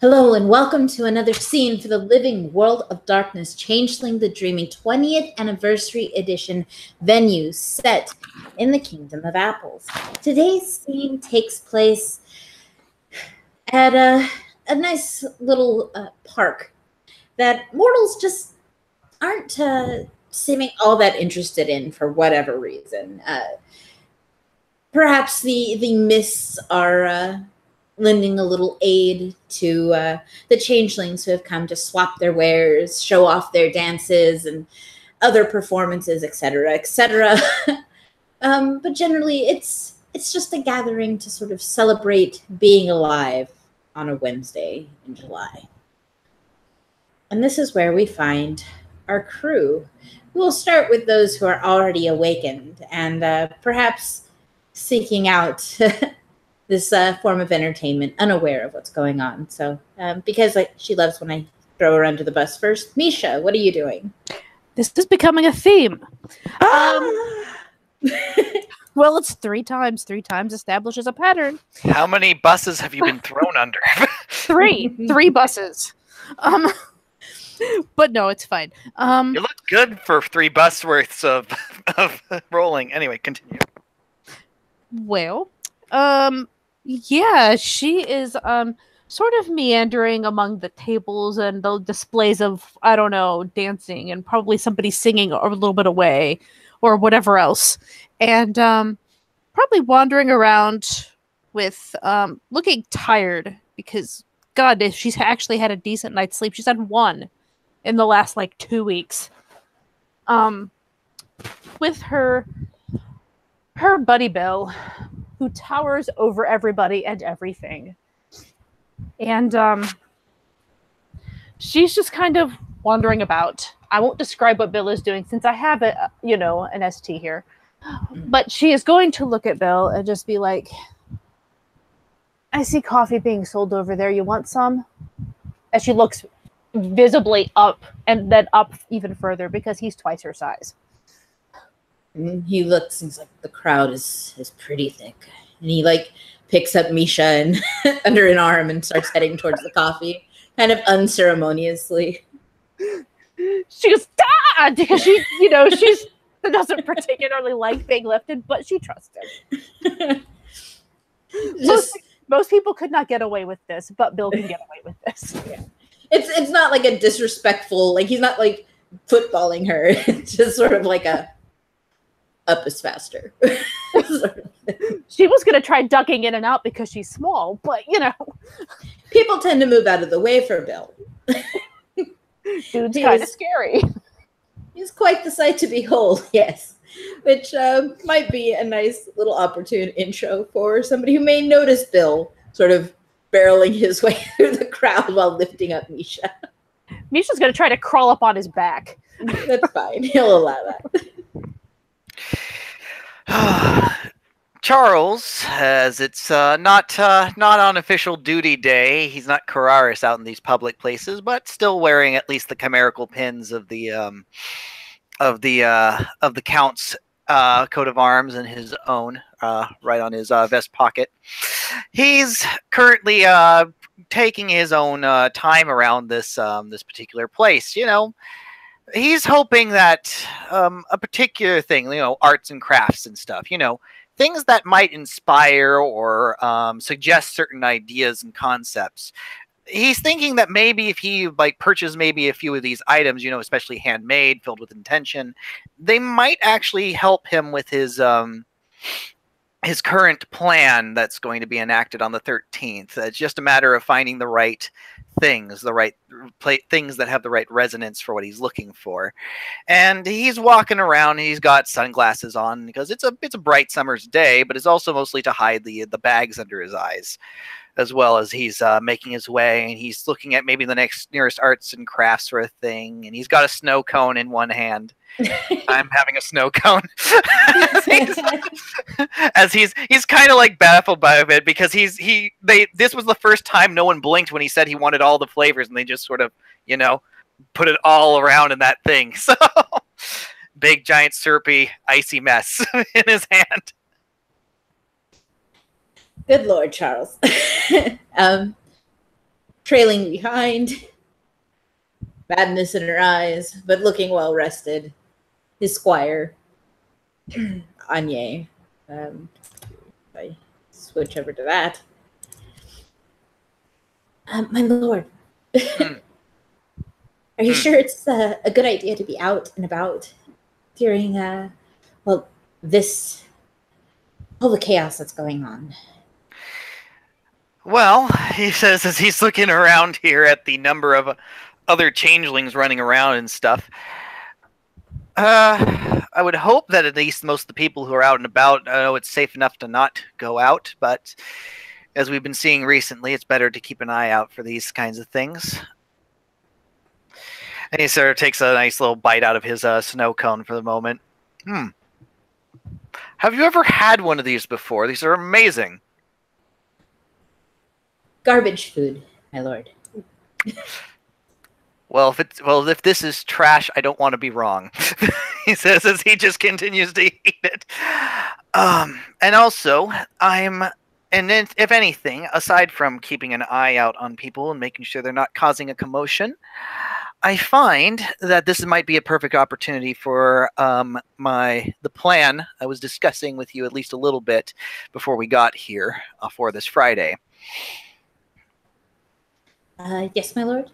Hello and welcome to another scene for the Living World of Darkness, Changeling the Dreaming 20th Anniversary Edition venue set in the Kingdom of Apples. Today's scene takes place at a nice little park that mortals just aren't seeming all that interested in for whatever reason. Perhaps the mists are lending a little aid to the changelings who have come to swap their wares, show off their dances and other performances, etc., etc. But generally, it's just a gathering to sort of celebrate being alive on a Wednesday in July. And this is where we find our crew. We'll start with those who are already awakened and perhaps seeking out this form of entertainment, unaware of what's going on. So, because she loves when I throw her under the bus first. Misha, what are you doing? This is becoming a theme. Well, it's 3 times. 3 times establishes a pattern. How many buses have you been thrown under? 3 buses. But no, it's fine. You look good for 3 bus worths of rolling. Anyway, continue. Well, yeah, she is sort of meandering among the tables and the displays of, I don't know, dancing and probably somebody singing a little bit away or whatever else. And probably wandering around with looking tired because, God, if she's actually had a decent night's sleep. She's had 1 in the last, 2 weeks. With her buddy Bill, who towers over everybody and everything. And she's just kind of wandering about. I won't describe what Bill is doing since I have an ST here. But she is going to look at Bill and just be like, I see coffee being sold over there. You want some? As she looks visibly up and then up even further because he's twice her size. He looks, he's like, the crowd is pretty thick. And he picks up Misha and under an arm and starts heading towards the coffee, kind of unceremoniously. She goes, Dad! Because she doesn't particularly like being lifted, but she trusts him. Most people could not get away with this, but Bill can get away with this. Yeah. It's not like a disrespectful, he's not footballing her. It's just sort of like a up is faster. She was going to try ducking in and out because she's small, but people tend to move out of the way for Bill. Dude's kind of scary. He's quite the sight to behold, yes. Which might be a nice little opportune intro for somebody who may notice Bill sort of barreling his way through the crowd while lifting up Misha. Misha's going to try to crawl up on his back. That's fine. He'll allow that. Charles, as it's not on official duty day, he's not Kararis out in these public places, but still wearing at least the chimerical pins of the Count's coat of arms and his own right on his vest pocket. He's currently taking his own time around this particular place. He's hoping that a particular thing, arts and crafts and stuff, things that might inspire or suggest certain ideas and concepts. He's thinking that maybe if he purchased maybe a few of these items, especially handmade, filled with intention, they might actually help him with his current plan that's going to be enacted on the 13th. It's just a matter of finding the right things, things that have the right resonance for what he's looking for. And he's walking around, and he's got sunglasses on because it's a bright summer's day, but it's also mostly to hide the bags under his eyes, as well as he's making his way, and he's looking at maybe the nearest arts and crafts sort of thing, and he's got a snow cone in one hand. I'm having a snow cone. As he's kind of baffled by it because this was the first time no one blinked when he said he wanted all the flavors, and they just sort of put it all around in that thing. So big giant syrupy icy mess in his hand. Good Lord, Charles. trailing behind, madness in her eyes, but looking well rested, his squire, Anye. If I switch over to that. My lord, Mm. are you sure it's a good idea to be out and about during, well, this, all the chaos that's going on? Well, he says as he's looking around here at the number of other changelings running around and stuff. I would hope that at least most of the people who are out and about know it's safe enough to not go out, but as we've been seeing recently, it's better to keep an eye out for these kinds of things. And he sort of takes a nice little bite out of his snow cone for the moment. Have you ever had one of these before? These are amazing. Garbage food, my lord. Well, if this is trash, I don't want to be wrong. He says as he just continues to eat it. And also, and then, if anything, aside from keeping an eye out on people and making sure they're not causing a commotion, I find that this might be a perfect opportunity for the plan I was discussing with you at least a little bit before we got here for this Friday. Yes, my lord.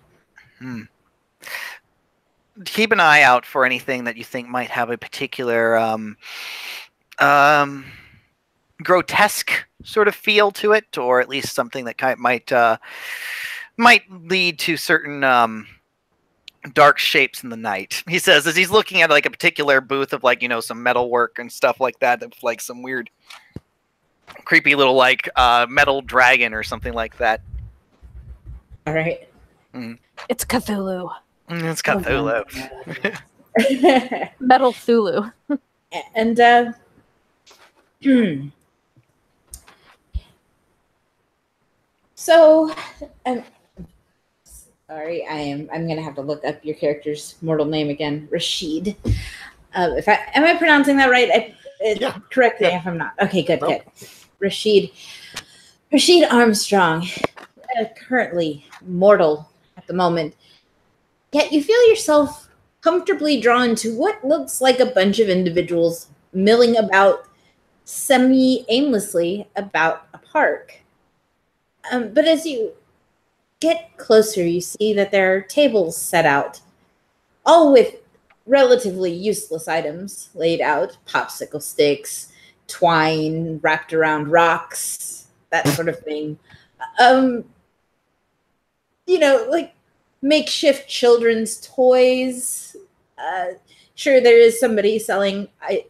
Keep an eye out for anything that you think might have a particular grotesque sort of feel to it, or at least something that might lead to certain dark shapes in the night. He says as he's looking at like a particular booth of like, some metal work and stuff like that, of like some weird creepy little like metal dragon or something like that. All right. It's Cthulhu. It's Cthulhu. Metal Thulu. And so sorry, I'm gonna have to look up your character's mortal name again. Rashid. Am I pronouncing that right? Correct me if I'm not. Okay, good. Rashid Armstrong, currently mortal at the moment. Yet you feel yourself comfortably drawn to what looks like a bunch of individuals milling about semi-aimlessly about a park. But as you get closer, you see that there are tables set out, all with relatively useless items laid out, popsicle sticks, twine wrapped around rocks, that sort of thing. Like makeshift children's toys. Sure, there is somebody selling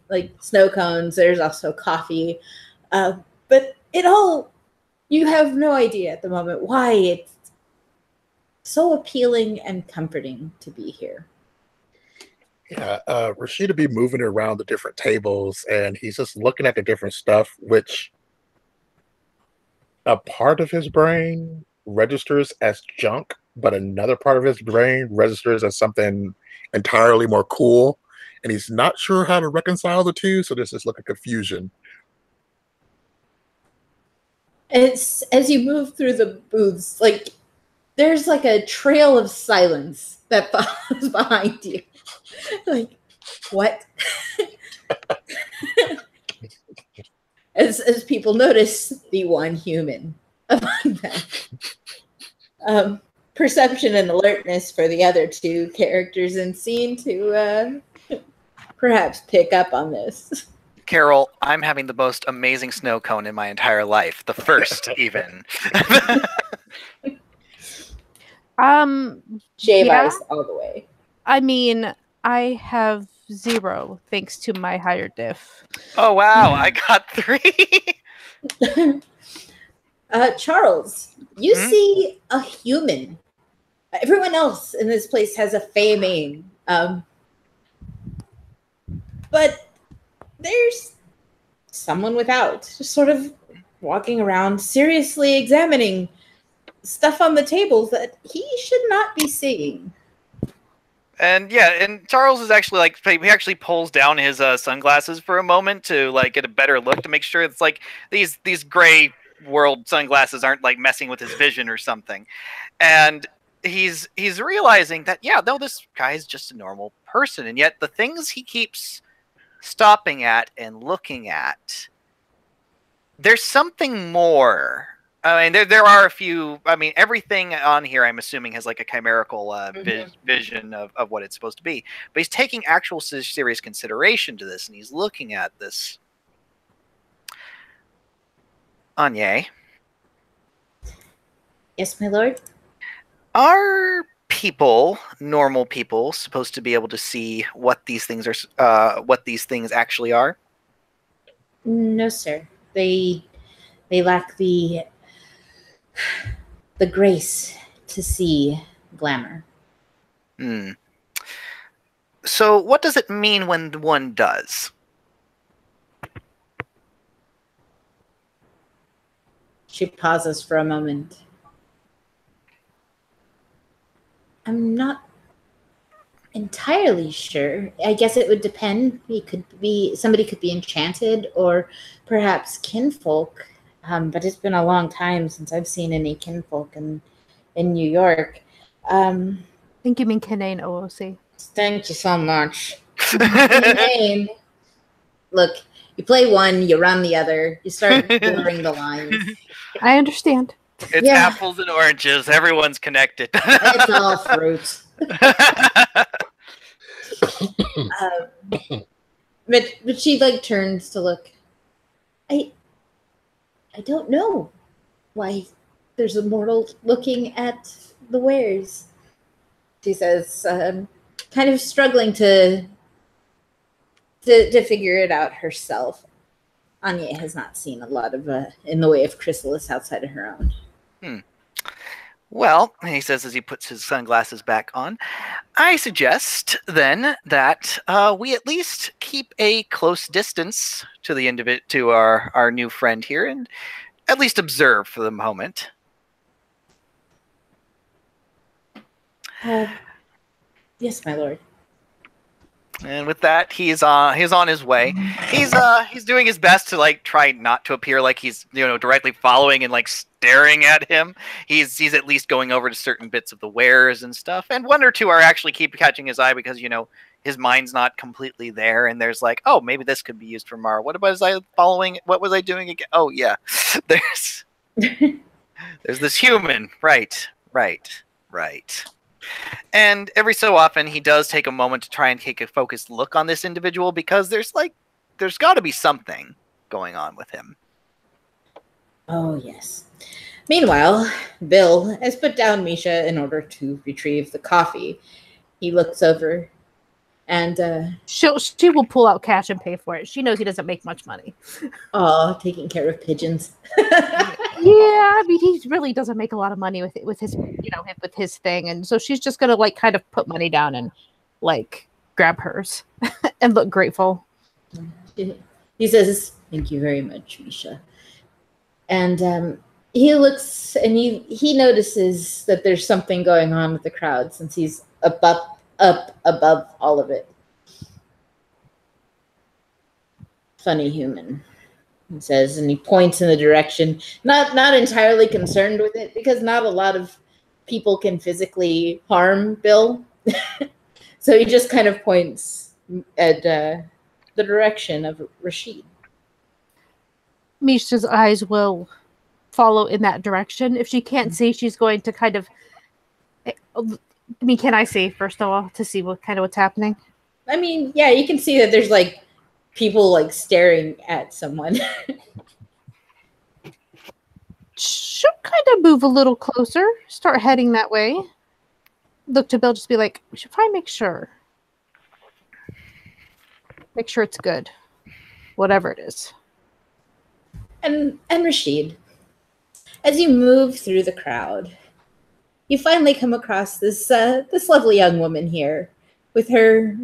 like snow cones. There's also coffee. But you have no idea at the moment why it's so appealing and comforting to be here. Yeah, Rashid would be moving around the different tables, and he's just looking at the different stuff, which a part of his brain registers as junk, but another part of his brain registers as something entirely more cool, and he's not sure how to reconcile the two, so there's this look of confusion. It's as you move through the booths, like there's like a trail of silence that follows behind you. Like, what? as people notice the one human among them. Perception and alertness for the other two characters in scene to perhaps pick up on this. Carol, I'm having the most amazing snow cone in my entire life. The first, even. Shave ice all the way. I mean, I have 0 thanks to my higher diff. Oh wow, I got 3. Charles, you see a human. Everyone else in this place has a fey name. But there's someone without, just sort of walking around, seriously examining stuff on the tables that he should not be seeing. And Charles is actually he actually pulls down his sunglasses for a moment to like get a better look to make sure it's like these gray world sunglasses aren't like messing with his vision or something. And he's realizing that, yeah, no, this guy is just a normal person, and yet the things he keeps stopping at and looking at, there's something more. I mean, there are a few. I mean, everything on here, I'm assuming, has like a chimerical vision of what it's supposed to be. But he's taking actual serious consideration to this, and he's looking at this. Anya, Yes, my lord. are people, normal people, supposed to be able to see what these things are? What these things actually are? No, sir. They lack the grace to see glamour. Hmm. So, what does it mean when one does? She pauses for a moment. I'm not entirely sure. I guess it would depend. Somebody could be enchanted, or perhaps kinfolk. But it's been a long time since I've seen any kinfolk in New York. I think you mean Kinane OOC. Thank you so much. Kinane. Look, you play one, you run the other, you start blurring the lines. I understand. It's apples and oranges. Everyone's connected. It's all fruit. But she like turns to look. I don't know why there's a mortal looking at the wares. She says, kind of struggling to figure it out herself. Anya has not seen a lot of in the way of chrysalis outside of her own. Well, he says as he puts his sunglasses back on, I suggest then that we at least keep a close distance to the to our new friend here, and at least observe for the moment. Yes, my lord. And with that, he's on his way. He's doing his best to like try not to appear like he's directly following and like staring at him. He's at least going over to certain bits of the wares and stuff. And one or two are actually keep catching his eye because his mind's not completely there. And there's like, oh, maybe this could be used for Mara. What was I following? What was I doing again? Oh yeah, there's this human. Right. And every so often, he does take a moment to try and take a focused look on this individual because there's got to be something going on with him. Oh, yes. Meanwhile, Bill has put down Misha in order to retrieve the coffee. He looks over and she will pull out cash and pay for it. She knows he doesn't make much money. Oh, taking care of pigeons. Yeah, I mean, he really doesn't make a lot of money with his with his thing, and so she's just gonna like kind of put money down and like grab hers and look grateful. He says, "Thank you very much, Misha." And he looks and he notices that there's something going on with the crowd since he's up above all of it. Funny human. He says, and he points in the direction, not entirely concerned with it, because not a lot of people can physically harm Bill. So he just kind of points at the direction of Rashid. Misha's eyes will follow in that direction. If she can't see, she's going to kind of... I mean, can I see, first of all, to see what's happening? I mean, yeah, you can see that there's like people like staring at someone. She'll kind of move a little closer, start heading that way. Look to Bill, just be like, we should probably make sure it's good, whatever it is. And Rashid, as you move through the crowd, you finally come across this lovely young woman here with her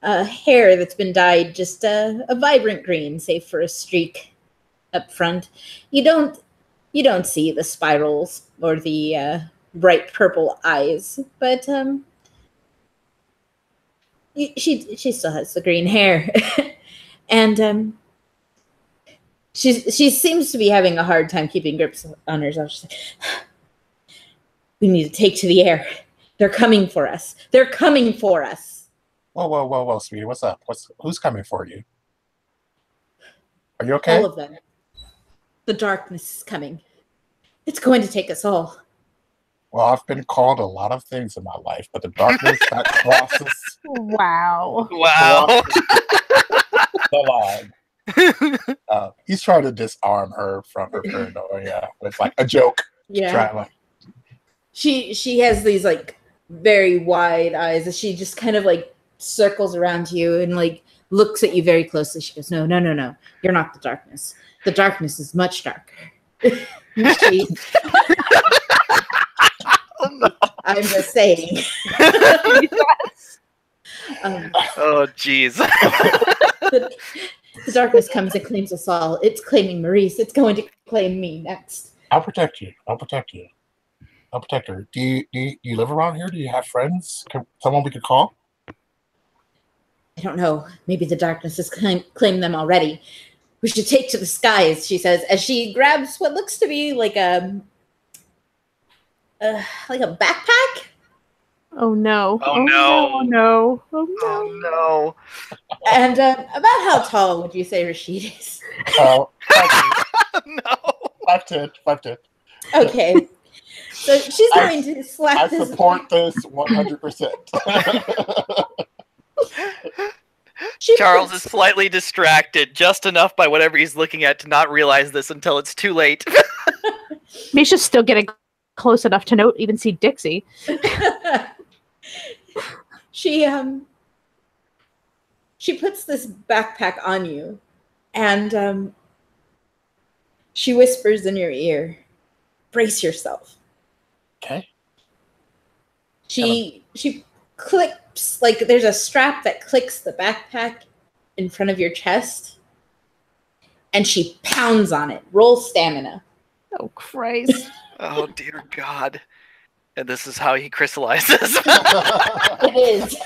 hair that's been dyed just a vibrant green, save for a streak up front. You don't see the spirals or the bright purple eyes, but she still has the green hair. And She seems to be having a hard time keeping grips on herself. She's like, we need to take to the air. They're coming for us. They're coming for us. Whoa, sweetie, what's up? Who's coming for you? Are you okay? All of them. The darkness is coming. It's going to take us all. Well, I've been called a lot of things in my life, but the darkness that crosses Wow. the line. He's trying to disarm her from her paranoia with like a joke. Yeah. She has these like very wide eyes as she just kind of like circles around you and like looks at you very closely. She goes, no. You're not the darkness. The darkness is much darker. Oh, no. I'm just saying. Oh, jeez. The darkness comes and claims us all. It's claiming Maurice. It's going to claim me next. I'll protect you. I'll protect her. Do you live around here? Do you have friends? Someone we could call? I don't know. Maybe the darkness has claimed them already. We should take to the skies, she says, as she grabs what looks to be like a backpack. Oh no! Oh, no! Oh no! Oh no! Oh, no! And about how tall would you say Rashid is? Oh, No! 5'10". Okay, so she's going to slap I this. support this 100%. Charles is slightly distracted, just enough by whatever he's looking at to not realize this until it's too late. Misha's still getting close enough to note, even see Dixie. She puts this backpack on you, and she whispers in your ear, "Brace yourself." Okay. She clips, like there's a strap that clicks the backpack in front of your chest, and she pounds on it. Roll stamina. Oh Christ! Oh, dear God. And this is how he crystallizes. It is.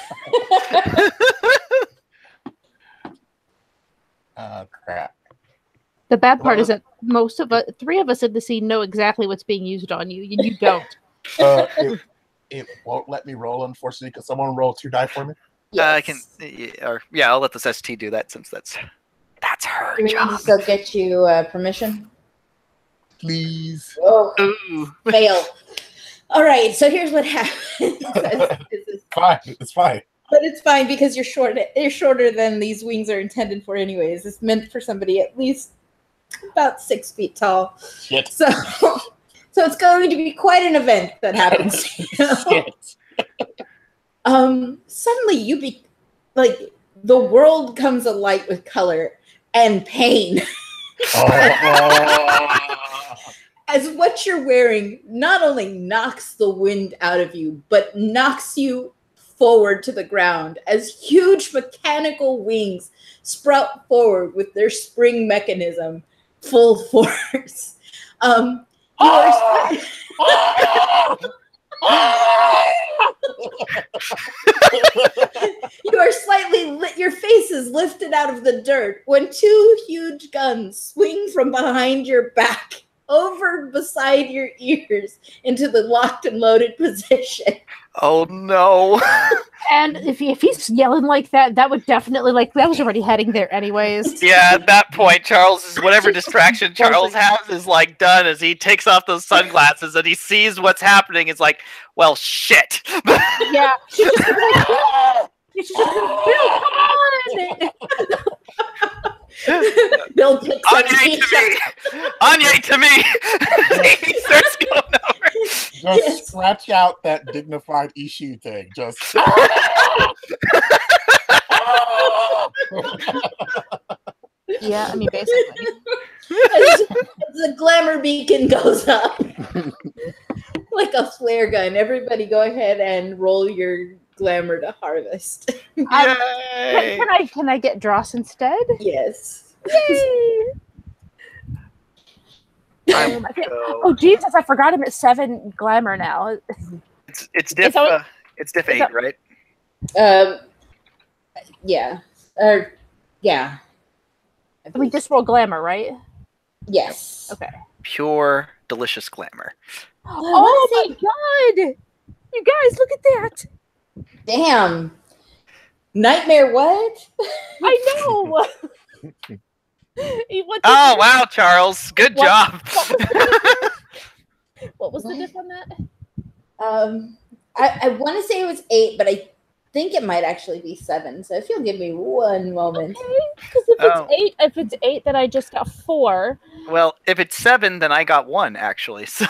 Oh, crap. The bad part is that most of us, 3 of us in the scene, know exactly what's being used on you. You don't. It won't let me roll, unfortunately. Could someone roll 2 die for me? I can, I'll let this ST do that since that's her Do we need job. to still get you permission? Please. Oh, Ooh. fail. All right, so here's what happens. Fine. It's fine. But it's fine because you're short. You're shorter than these wings are intended for, anyways. It's meant for somebody at least about 6 feet tall. Shit. So it's going to be quite an event that happens. Shit. Suddenly you be like the world comes alight with color and pain. As what you're wearing not only knocks the wind out of you, but knocks you forward to the ground as huge mechanical wings sprout forward with their spring mechanism full force. You are slightly your face is lifted out of the dirt when 2 huge guns swing from behind your back over beside your ears into the locked and loaded position. Oh, no. And if he's yelling like that, that would definitely, like, that was already heading there anyways. Yeah, at that point, whatever distraction Charles has is like done as he takes off those sunglasses and he sees what's happening. It's like, well, shit. Yeah. She's just like, she's just like, Bill, come on! Bill picks up Anya to me! Anya to me! He starts going over. Just scratch out that dignified issue thing. Just. Yeah, I mean, basically. As the glamour beacon goes up like a flare gun. Everybody go ahead and roll your glamour to harvest. Yay! Can I get Dross instead? Yes. Yay! Oh Jesus! I forgot him at 7 glamour now. It's diff. It's diff 8, right? Yeah. Yeah. We just roll glamour, right? Yes. Okay. Pure, delicious glamour. Oh my god! You guys, look at that! Damn. Nightmare what? I know! Oh, wow, Charles. Good job. What was the diff on that? I want to say it was 8, but I think it might actually be 7. So if you'll give me one moment. Okay, because if it's 8, then I just got 4. Well, if it's 7, then I got 1, actually. So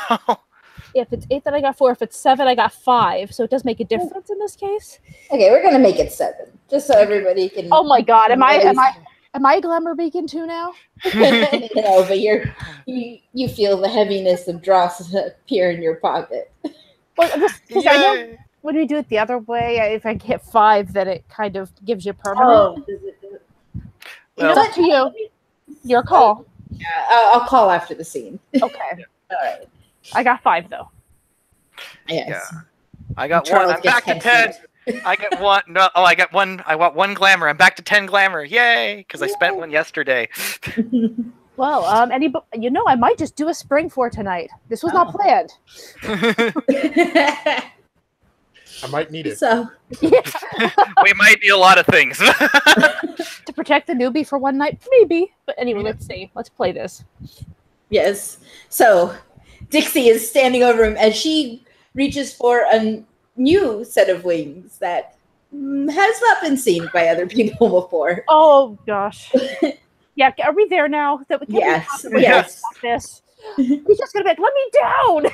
If it's 8, then I got 4. If it's 7, I got 5. So it does make a difference in this case. Okay, we're gonna make it 7, just so everybody can. Oh my god, am I a glamour beacon too now? No, but you feel the heaviness of dross appear in your pocket. Well, because I know when we do it the other way, if I get 5, then it kind of gives you permanent. Oh, Well, It's up to you. Your call. Yeah, I'll call after the scene. Okay. All right. I got 5 though. Yes. Yeah. I got Charles 1. I'm back to 10. I got 1. No, I got 1. I want 1 glamour. I'm back to 10 glamour. Yay! Because I spent 1 yesterday. Well, I might just do a spring for tonight. This was not planned. I might need it. So We might need a lot of things. To protect the newbie for one night, maybe. But anyway, let's see. Let's play this. yes. So Dixie is standing over him as she reaches for a new set of wings that has not been seen by other people before. Oh gosh. Yeah, are we there now? That we Yes. Yes. This. He's just gonna be like, let me down.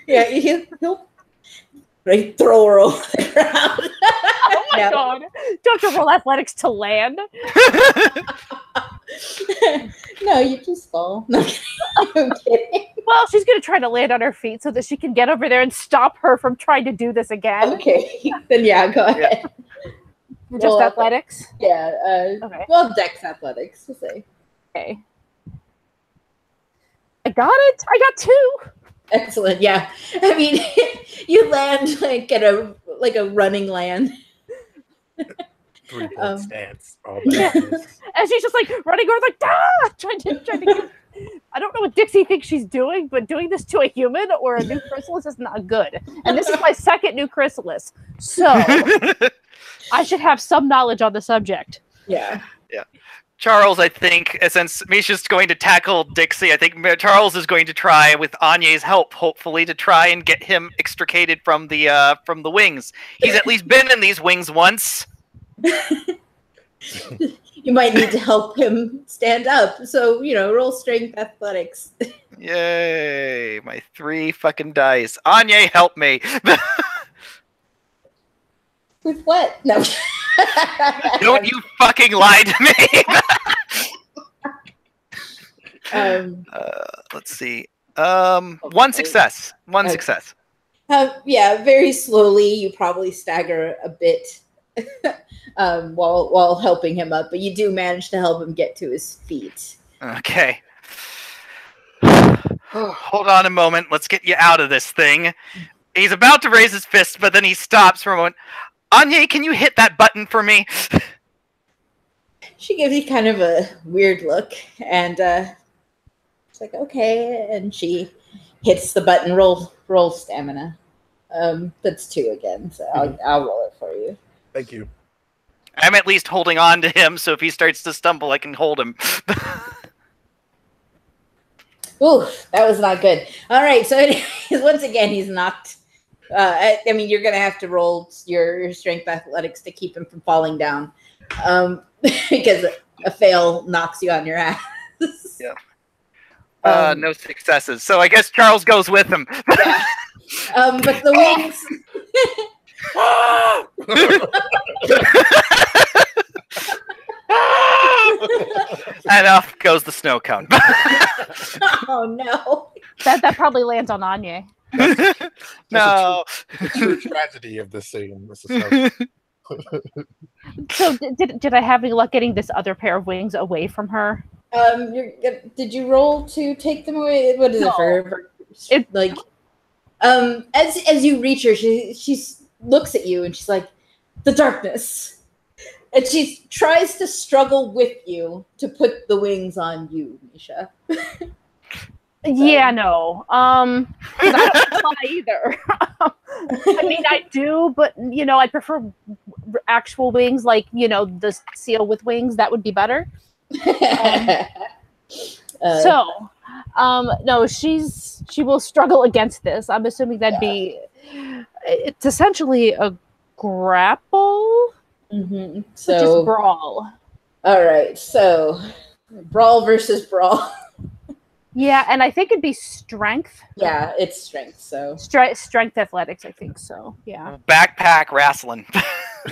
Yeah, he'll right, throw her over the ground. Oh my god! Don't you roll athletics to land? No, you just fall. No, I'm kidding. Well, she's gonna try to land on her feet so that she can get over there and stop her from trying to do this again. Okay, then yeah, go ahead. Just athletics. Yeah. Okay. Well, Dex athletics to say. Okay. I got it. I got 2. Excellent. Yeah. I mean, you land like at a running land. 3-point stance. All Yeah. that. And she's just like running over, like trying to get. I don't know what Dixie thinks she's doing, but doing this to a human or a new chrysalis is not good. And this is my second new chrysalis, so I should have some knowledge on the subject. Yeah. Charles, I think, since Misha's going to tackle Dixie, I think Charles is going to try, with Anya's help, hopefully, to try and get him extricated from the wings. He's at least been in these wings once. You might need to help him stand up. So, roll strength athletics. Yay! My 3 fucking dice. Anya, help me! With what? No. Don't you fucking lie to me! Let's see. 1 success. 1 success. Yeah, very slowly. You probably stagger a bit while helping him up, but you do manage to help him get to his feet. Okay. Hold on a moment. Let's get you out of this thing. He's about to raise his fist, but then he stops for a moment. Anya, can you hit that button for me? She gives you kind of a weird look, and it's like, okay, and she hits the button. Roll stamina. That's 2 again, so I'll roll it for you. Thank you. I'm at least holding on to him, so if he starts to stumble, I can hold him. Ooh, that was not good. All right, so once again, he's knocked. I mean, you're going to have to roll your strength athletics to keep him from falling down, because a fail knocks you on your ass. Yeah. No successes. So I guess Charles goes with him. Yeah. But the wings. And off goes the snow cone. Oh no! That probably lands on Anya. No. The true tragedy of this scene. Mrs. So did I have any luck getting this other pair of wings away from her? Did you roll to take them away? What is it for? It, like, as you reach her, she looks at you and she's like, "The darkness," And she tries to struggle with you to put the wings on you, Misha. Yeah, no. 'Cause I don't fly either. I mean, I do, but I prefer actual wings, like the seal with wings. That would be better. So, no, she will struggle against this. I'm assuming that'd be. It's essentially a grapple. Mm-hmm. So just brawl. All right, so brawl versus brawl. Yeah, and I think it'd be strength. Yeah, it's strength. So strength athletics, I think so. Yeah. Backpack wrestling.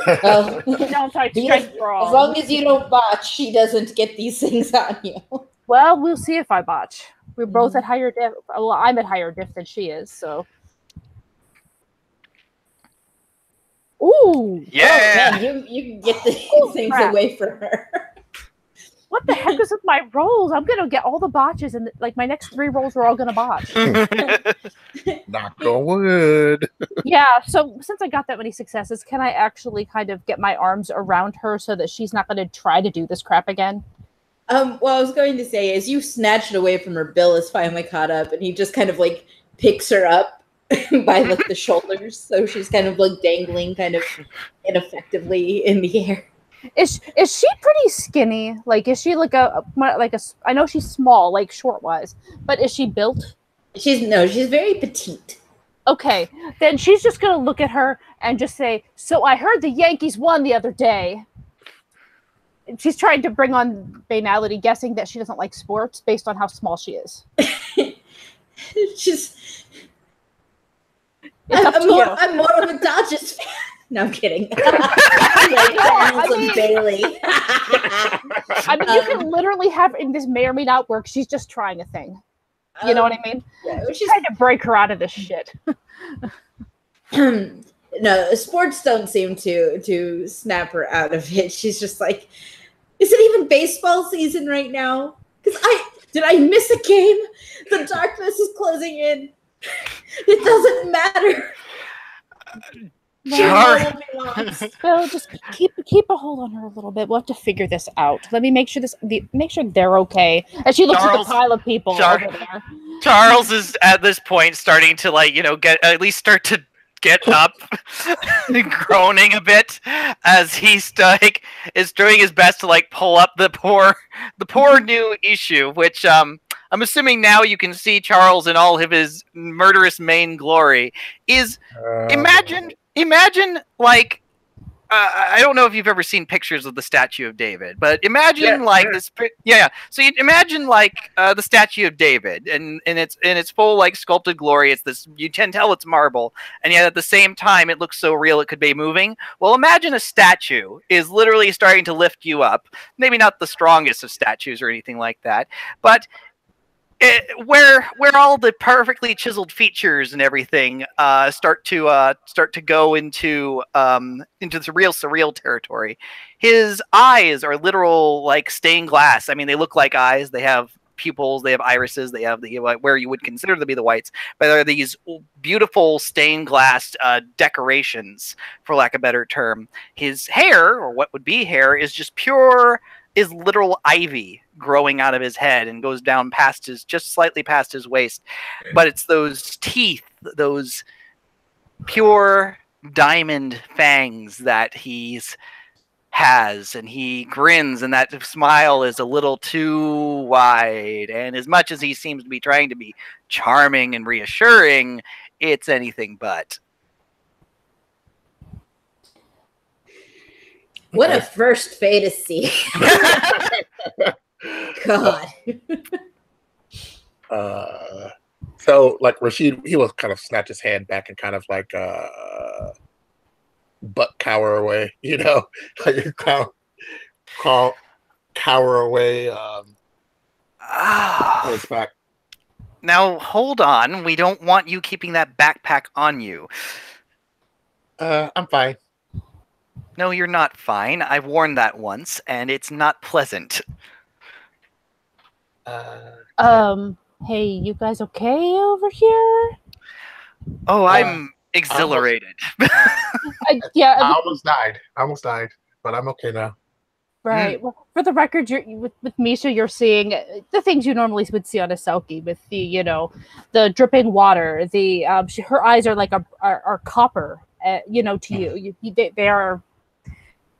Oh. No, I'm sorry. Strength brawl. As long as you don't botch, she doesn't get these things on you. Well, we'll see if I botch. We're both at higher diff. Well, I'm at higher diff than she is. So. Ooh. Yeah. Oh, man, you can get these things away from her. What the heck is with my rolls? I'm gonna get all the botches, and like my next 3 rolls are all gonna botch. Knock on wood. Yeah. So since I got that many successes, can I actually kind of get my arms around her so that she's not gonna try to do this crap again? What I was going to say is you snatch it away from her. Bill is finally caught up, and he just kind of like picks her up by like the shoulders, so she's kind of like dangling, kind of ineffectively in the air. Is she pretty skinny? Like, is she like a? I know she's small, like short wise, but is she built? She's very petite. Okay, then she's just gonna look at her and just say, "So I heard the Yankees won the other day." She's trying to bring on banality, guessing that she doesn't like sports based on how small she is. I'm more of a Dodgers fan. No, I'm kidding. Bailey. I mean, you can literally have, and this may or may not work. She's just trying a thing. You know what I mean? Yeah, she's trying to break her out of this shit. No, sports don't seem to snap her out of it. She's just like, is it even baseball season right now? Because did I miss a game? The darkness is closing in. It doesn't matter. Bill, just keep a hold on her a little bit. We'll have to figure this out. Let me make sure they're okay. As she looks at the pile of people over there. Charles is at this point starting to start to get up, groaning a bit as he's is doing his best to pull up the poor new issue, which I'm assuming now you can see Charles in all of his murderous main glory. Imagine I don't know if you've ever seen pictures of the Statue of David, but imagine this. Yeah. So you imagine the Statue of David, and its full sculpted glory. It's this. You can tell it's marble, and yet at the same time it looks so real it could be moving. Well, imagine a statue is literally starting to lift you up. Maybe not the strongest of statues or anything like that, but where all the perfectly chiseled features and everything start to go into the real surreal territory. His eyes are literal stained glass. I mean, they look like eyes. They have pupils. They have irises. They have where you would consider to be the whites, but they're these beautiful stained glass decorations, for lack of a better term. His hair, or what would be hair, is just literal ivy growing out of his head and goes down just slightly past his waist. But it's those teeth, those pure diamond fangs that he has, and he grins, and that smile is a little too wide. And as much as he seems to be trying to be charming and reassuring, it's anything but. What a first fantasy. God. So Rashid, he will kind of snatch his hand back and kind of butt cower away, cower away his back. Now hold on, we don't want you keeping that backpack on you. I'm fine. No, you're not fine. I've worn that once, and it's not pleasant. Hey, you guys okay over here? Oh, I'm exhilarated. I almost died. but I'm okay now. Right. Well, for the record, with Misha, you're seeing the things you normally would see on a selkie, with the the dripping water. The her eyes are like are copper. To they are,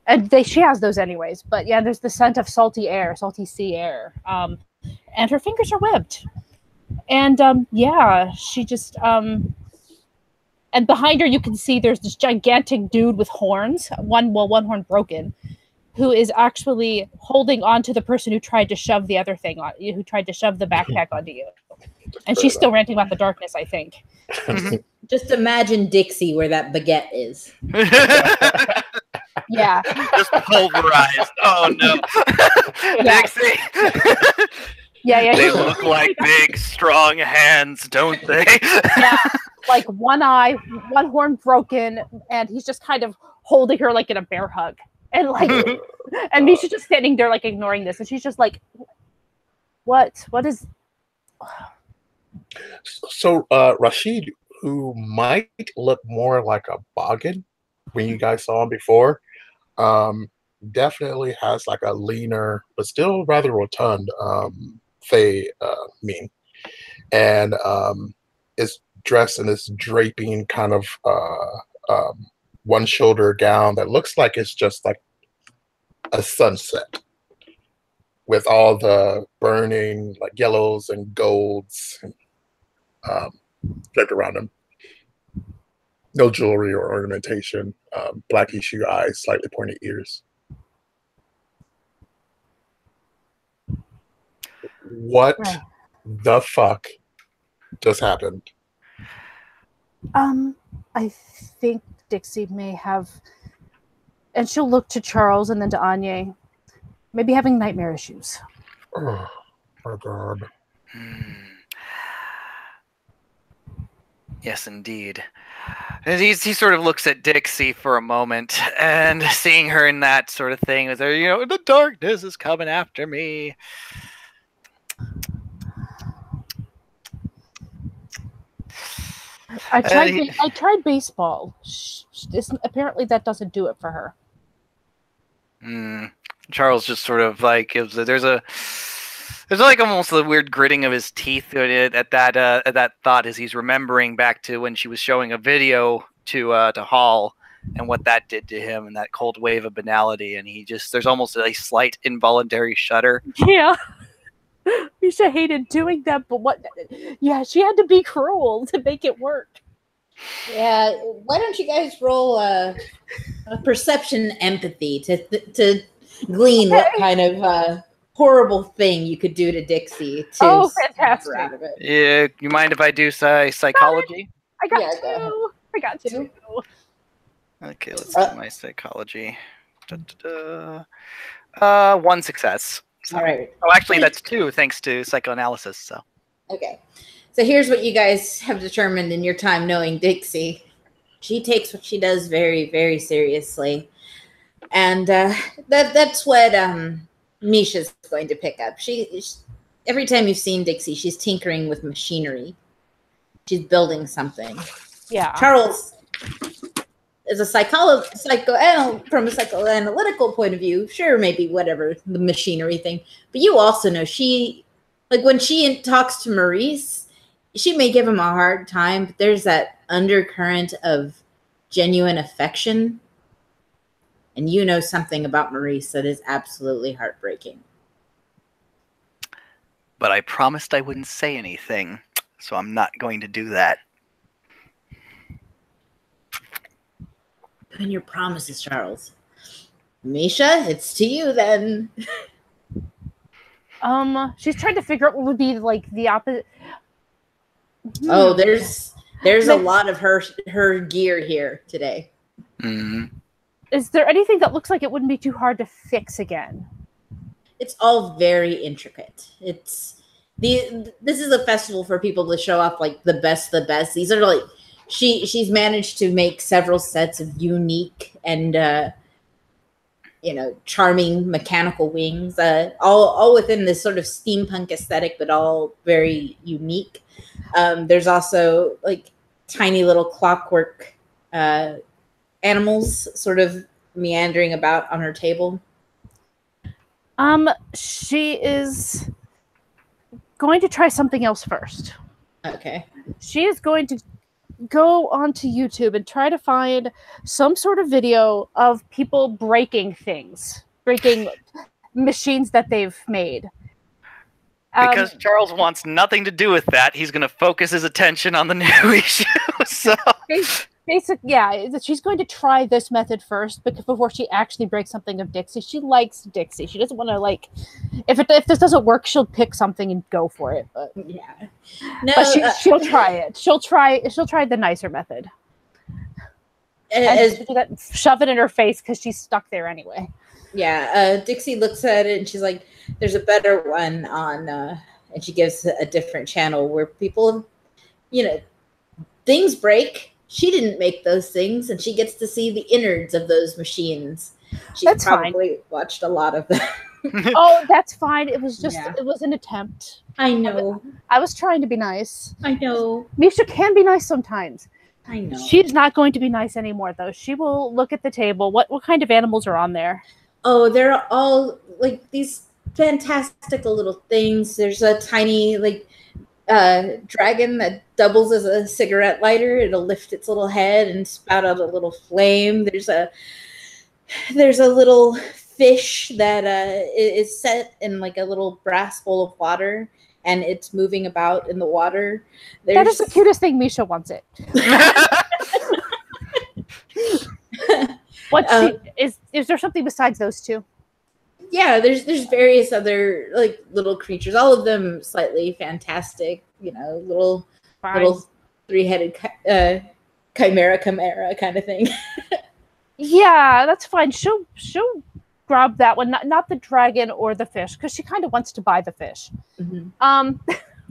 and she has those anyways. But yeah, there's the scent of salty air, salty sea air. And her fingers are webbed. And yeah, she just and behind her you can see there's this gigantic dude with horns. One horn broken, who is actually holding on to the person who tried to shove the other thing on, who tried to shove the backpack onto you. And she's still ranting about the darkness, I think. Just imagine Dixie where that baguette is. Yeah. Just pulverized. Oh no. Dixie. Yeah. They look like big, strong hands, don't they? Yeah. Like one eye, one horn broken, and he's just kind of holding her like in a bear hug. And like, and Misha's just standing there like ignoring this, and she's just like, "What? What is?" So Rashid, who might look more like a boggin when you guys saw him before, definitely has like a leaner but still rather rotund Fey mien, and is dressed in this draping kind of one shoulder gown that looks like it's just like a sunset with all the burning like yellows and golds draped around him. No jewelry or ornamentation. Black issue eyes, slightly pointed ears. What the fuck just happened? I think Dixie may have, and she'll look to Charles and then to Anya, maybe having nightmare issues. Oh my god. Yes, indeed. And he sort of looks at Dixie for a moment, and seeing her in that sort of thing, with her, the darkness is coming after me. I tried baseball. Apparently, that doesn't do it for her. Charles just sort of like gives it. There's like almost a weird gritting of his teeth at that thought, as he's remembering back to when she was showing a video to Hall and what that did to him, and that cold wave of banality, and there's almost a slight involuntary shudder. Yeah. Misha hated doing that, but what? Yeah, she had to be cruel to make it work. Yeah, why don't you guys roll a perception empathy to glean what kind of horrible thing you could do to Dixie to fantastic! Her out of it. Yeah, you mind if I do psychology? I got two. I got two. Okay, let's do my psychology. One success. So. All right. Oh, actually, that's two, thanks to psychoanalysis. So. Okay. So here's what you guys have determined in your time knowing Dixie. She takes what she does very, very seriously. And that's what Misha's going to pick up. She every time you've seen Dixie, she's tinkering with machinery. She's building something. Yeah. Charles is a from a psychoanalytical point of view, sure, maybe whatever, the machinery thing. But you also know when she talks to Maurice, she may give him a hard time, but there's that undercurrent of genuine affection. And you know something about Maurice that is absolutely heartbreaking. But I promised I wouldn't say anything, so I'm not going to do that. And your promises, Charles. Misha, it's to you then. She's trying to figure out what would be like the opposite. Oh, there's a lot of her gear here today. Mm-hmm. Is there anything that looks like it wouldn't be too hard to fix again? It's all very intricate. This is a festival for people to show off like the best. These are like she's managed to make several sets of unique and charming mechanical wings, all within this sort of steampunk aesthetic, but all very unique. There's also like tiny little clockwork animals sort of meandering about on her table? She is going to try something else first. Okay. She is going to go onto YouTube and try to find some sort of video of people breaking things, breaking machines that they've made. Because Charles wants nothing to do with that, he's going to focus his attention on the new issue. So, she's going to try this method first before she actually breaks something of Dixie. She likes Dixie. She doesn't want to if this doesn't work, she'll pick something and go for it. But yeah, no, but she'll try it. She'll try the nicer method. And shove it in her face because she's stuck there anyway. Yeah, Dixie looks at it and she's like, "There's a better one on," and she gives a different channel where people, things break. She didn't make those things, and she gets to see the innards of those machines. She's probably watched a lot of them. Oh, that's fine. It was just it was an attempt. I know. I was trying to be nice. I know. Misha can be nice sometimes. I know. She's not going to be nice anymore, though. She will look at the table. What kind of animals are on there? Oh, they're all like these fantastical little things. There's a tiny dragon that doubles as a cigarette lighter. It'll lift its little head and spout out a little flame. There's a little fish that is set in like a little brass bowl of water, and it's moving about in the water. That is the cutest thing. Misha wants it. Is there something besides those two? Yeah, there's various other little creatures, all of them slightly fantastic, little three-headed chimera kind of thing. Yeah, that's fine. She'll grab that one, not the dragon or the fish, because she kind of wants to buy the fish. Mm-hmm.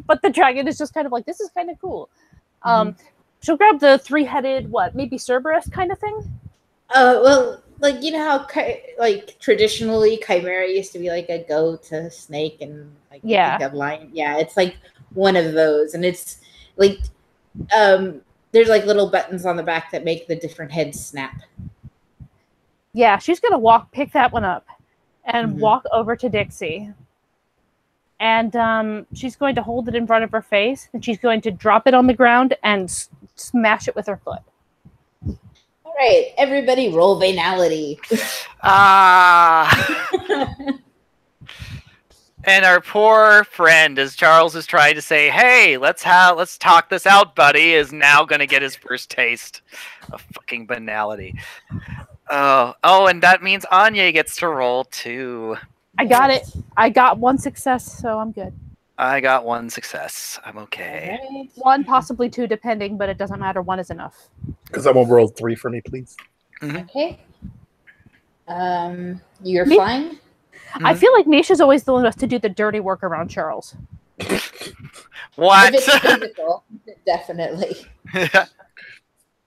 But the dragon is just kind of like, this is kind of cool. She'll grab the three-headed, maybe Cerberus kind of thing. Well, how traditionally chimera used to be like a goat, a snake, and a lion. Yeah, it's like one of those, and it's there's little buttons on the back that make the different heads snap. Yeah, she's gonna pick that one up, and walk over to Dixie, and she's going to hold it in front of her face, and she's going to drop it on the ground and smash it with her foot. All right, everybody, roll banality. And our poor friend, as Charles is trying to say, "Hey, let's talk this out, buddy," is now going to get his first taste of fucking banality. Oh, and that means Anya gets to roll too. I got it. I got one success, so I'm good. I got one success. I'm okay. Right. One, possibly two, depending, but it doesn't matter. One is enough. Because someone roll 3 for me, please. Okay. You're fine? I feel like Misha's always the one who has to do the dirty work around Charles. What? If it's physical, definitely.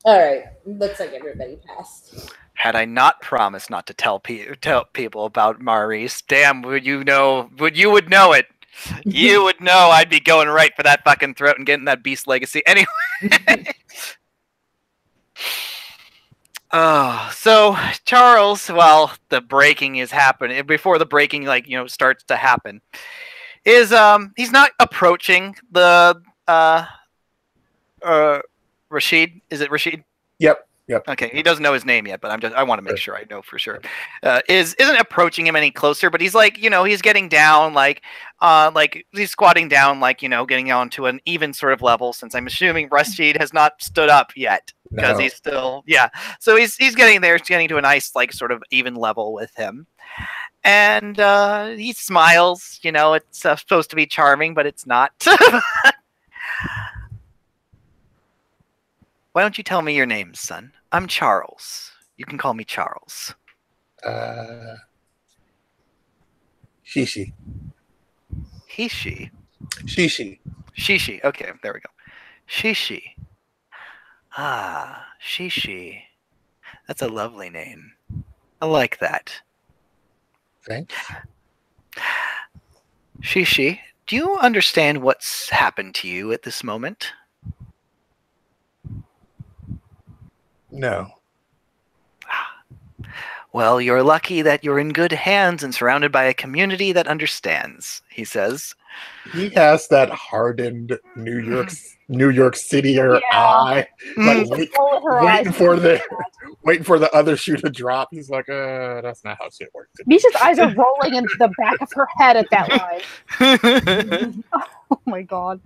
All right. Looks like everybody passed. Had I not promised not to tell people about Maurice, damn, you would know it. You would know I'd be going right for that fucking throat and getting that beast legacy anyway. So Charles, while the breaking is happening, before the breaking starts to happen, is he's not approaching the Rashid. Is it Rashid? Yep. Okay, he doesn't know his name yet, but I want to make sure I know for sure. Isn't approaching him any closer, but he's he's getting down, he's squatting down, getting on to an even sort of level, since I'm assuming Rashid has not stood up yet, because he's still, so he's getting there, getting to a nice, sort of even level with him. And he smiles, it's supposed to be charming, but it's not. Why don't you tell me your name, son? I'm Charles. You can call me Charles. Shishi. Hishi. Shishi. Shishi. Okay, there we go. Shishi. Shishi. That's a lovely name. I like that. Thanks. Shishi, do you understand what's happened to you at this moment? No. Well, you're lucky that you're in good hands and surrounded by a community that understands, he says. He has that hardened New York Cityer eye, like waiting for the other shoe to drop. He's like, that's not how shit works. Misha's eyes are rolling into the back of her head at that line. Oh my god.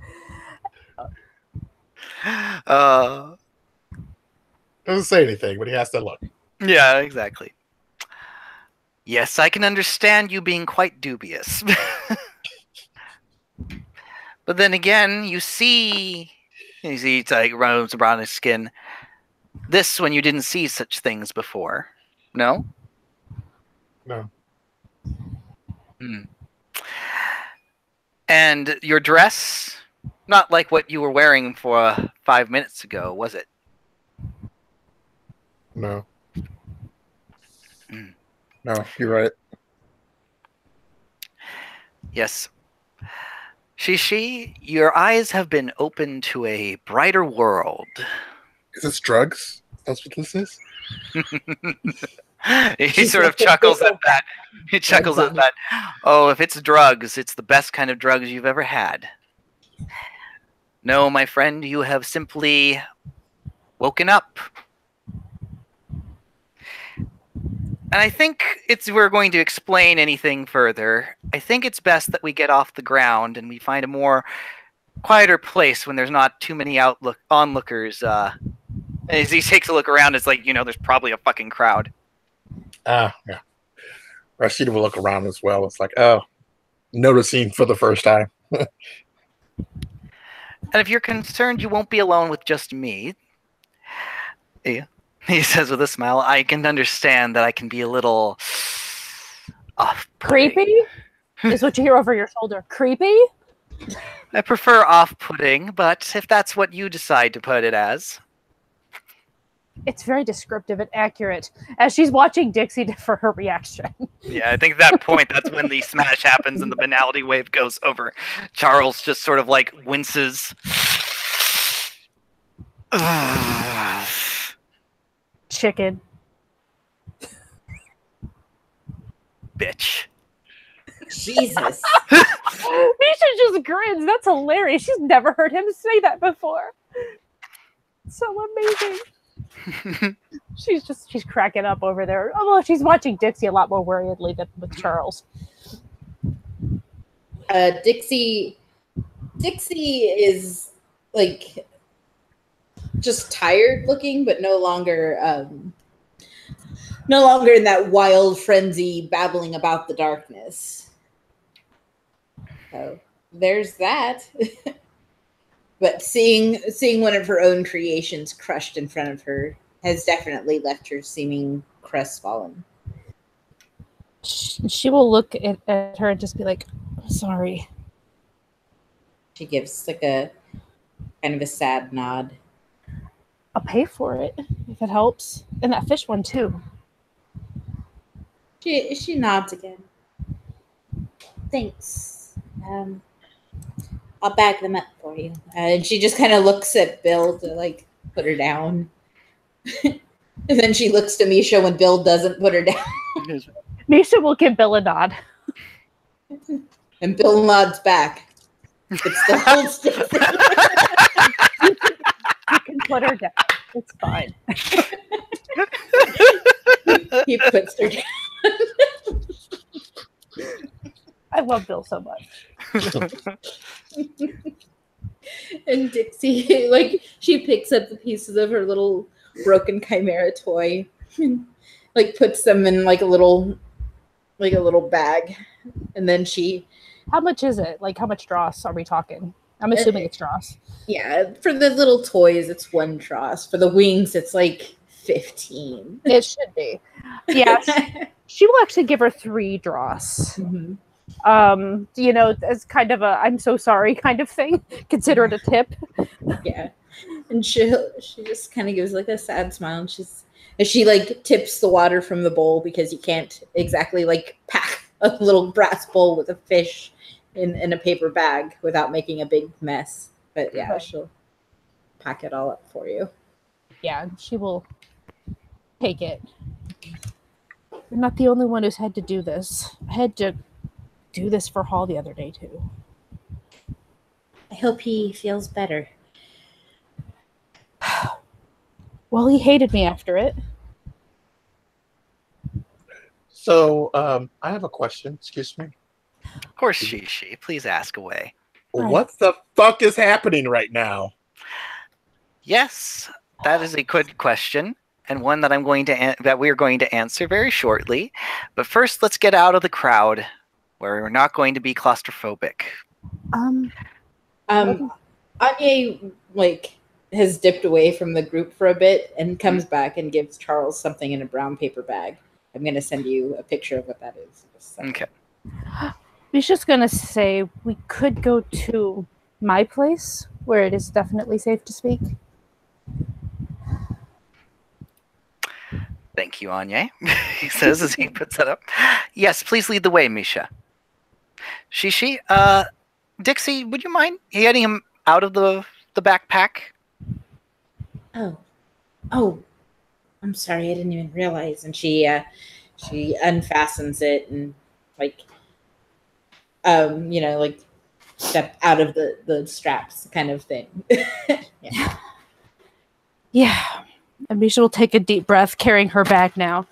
Doesn't say anything, but he has to look. Yeah, exactly. Yes, I can understand you being quite dubious. But then again, you see it's like runs around his skin. This when you didn't see such things before. No? No. And your dress, not like what you were wearing for 5 minutes ago, was it? No. No, you're right. Yes. Shishi, your eyes have been opened to a brighter world. Is this drugs? That's what this is? He sort of chuckles at that. He chuckles at that. Oh, if it's drugs, it's the best kind of drugs you've ever had. No, my friend, you have simply woken up. And I think we're going to explain anything further. I think it's best that we get off the ground and we find a more quieter place when there's not too many onlookers. As he takes a look around, it's like, there's probably a fucking crowd. Yeah. Rashida will look around as well. It's like, noticing for the first time. And if you're concerned, you won't be alone with just me. Yeah. He says with a smile, I can understand that I can be a little off-putting. Creepy? Is what you hear over your shoulder. Creepy? I prefer off-putting, but if that's what you decide to put it as. It's very descriptive and accurate. As she's watching Dixie for her reaction. Yeah, I think at that point, that's when the smash happens and the banality wave goes over. Charles just sort of like winces. Chicken. Bitch. Jesus. Misha just grins. That's hilarious. She's never heard him say that before. So amazing. She's cracking up over there. Although she's watching Dixie a lot more worriedly than with Charles. Dixie is like just tired looking, but no longer in that wild frenzy babbling about the darkness. So there's that. But seeing one of her own creations crushed in front of her has definitely left her seeming crestfallen. She will look at her and just be like, sorry. She gives like a kind of a sad nod. I'll pay for it if it helps. And that fish one too. She nods again. Thanks. I'll bag them up for you. And she just kind of looks at Bill to like put her down. And then she looks to Misha when Bill doesn't put her down. Misha will give Bill a nod. And Bill nods back. But still holds Dixie. You can put her down. It's fine. He puts her down. I love Bill so much. And Dixie, like, she picks up the pieces of her little broken chimera toy and like puts them in like a little bag. And then she... How much is it? Like, how much dross are we talking? I'm assuming it's dross. Yeah, for the little toys, it's 1 dross. For the wings, it's like 15. It should be. Yeah, she will actually give her 3 dross. Mm-hmm. As kind of a I'm so sorry kind of thing. Consider it a tip. Yeah. And she just kind of gives like a sad smile, and she like tips the water from the bowl because you can't exactly like pack a little brass bowl with a fish in a paper bag without making a big mess. But yeah, she'll pack it all up for you. Yeah, she will take it. You're not the only one who's had to do this. I had to do this for Hall the other day, too. I hope he feels better. Well, he hated me after it. So, I have a question. Excuse me. Of course, she. Please ask away. Right. What the fuck is happening right now? Yes, that is a good question, and one that we're going to answer very shortly. But first, let's get out of the crowd, where we're not going to be claustrophobic. Anya, like, has dipped away from the group for a bit and comes back and gives Charles something in a brown paper bag. I'm going to send you a picture of what that is. Okay. He's just gonna say we could go to my place, where it is definitely safe to speak. Thank you, Anya, he says as he puts that up. Yes, please lead the way, Misha. Shishi, Dixie, would you mind getting him out of the backpack? Oh, I'm sorry, I didn't even realize. And she unfastens it and like step out of the straps kind of thing. Yeah. And Misha will take a deep breath, carrying her bag now,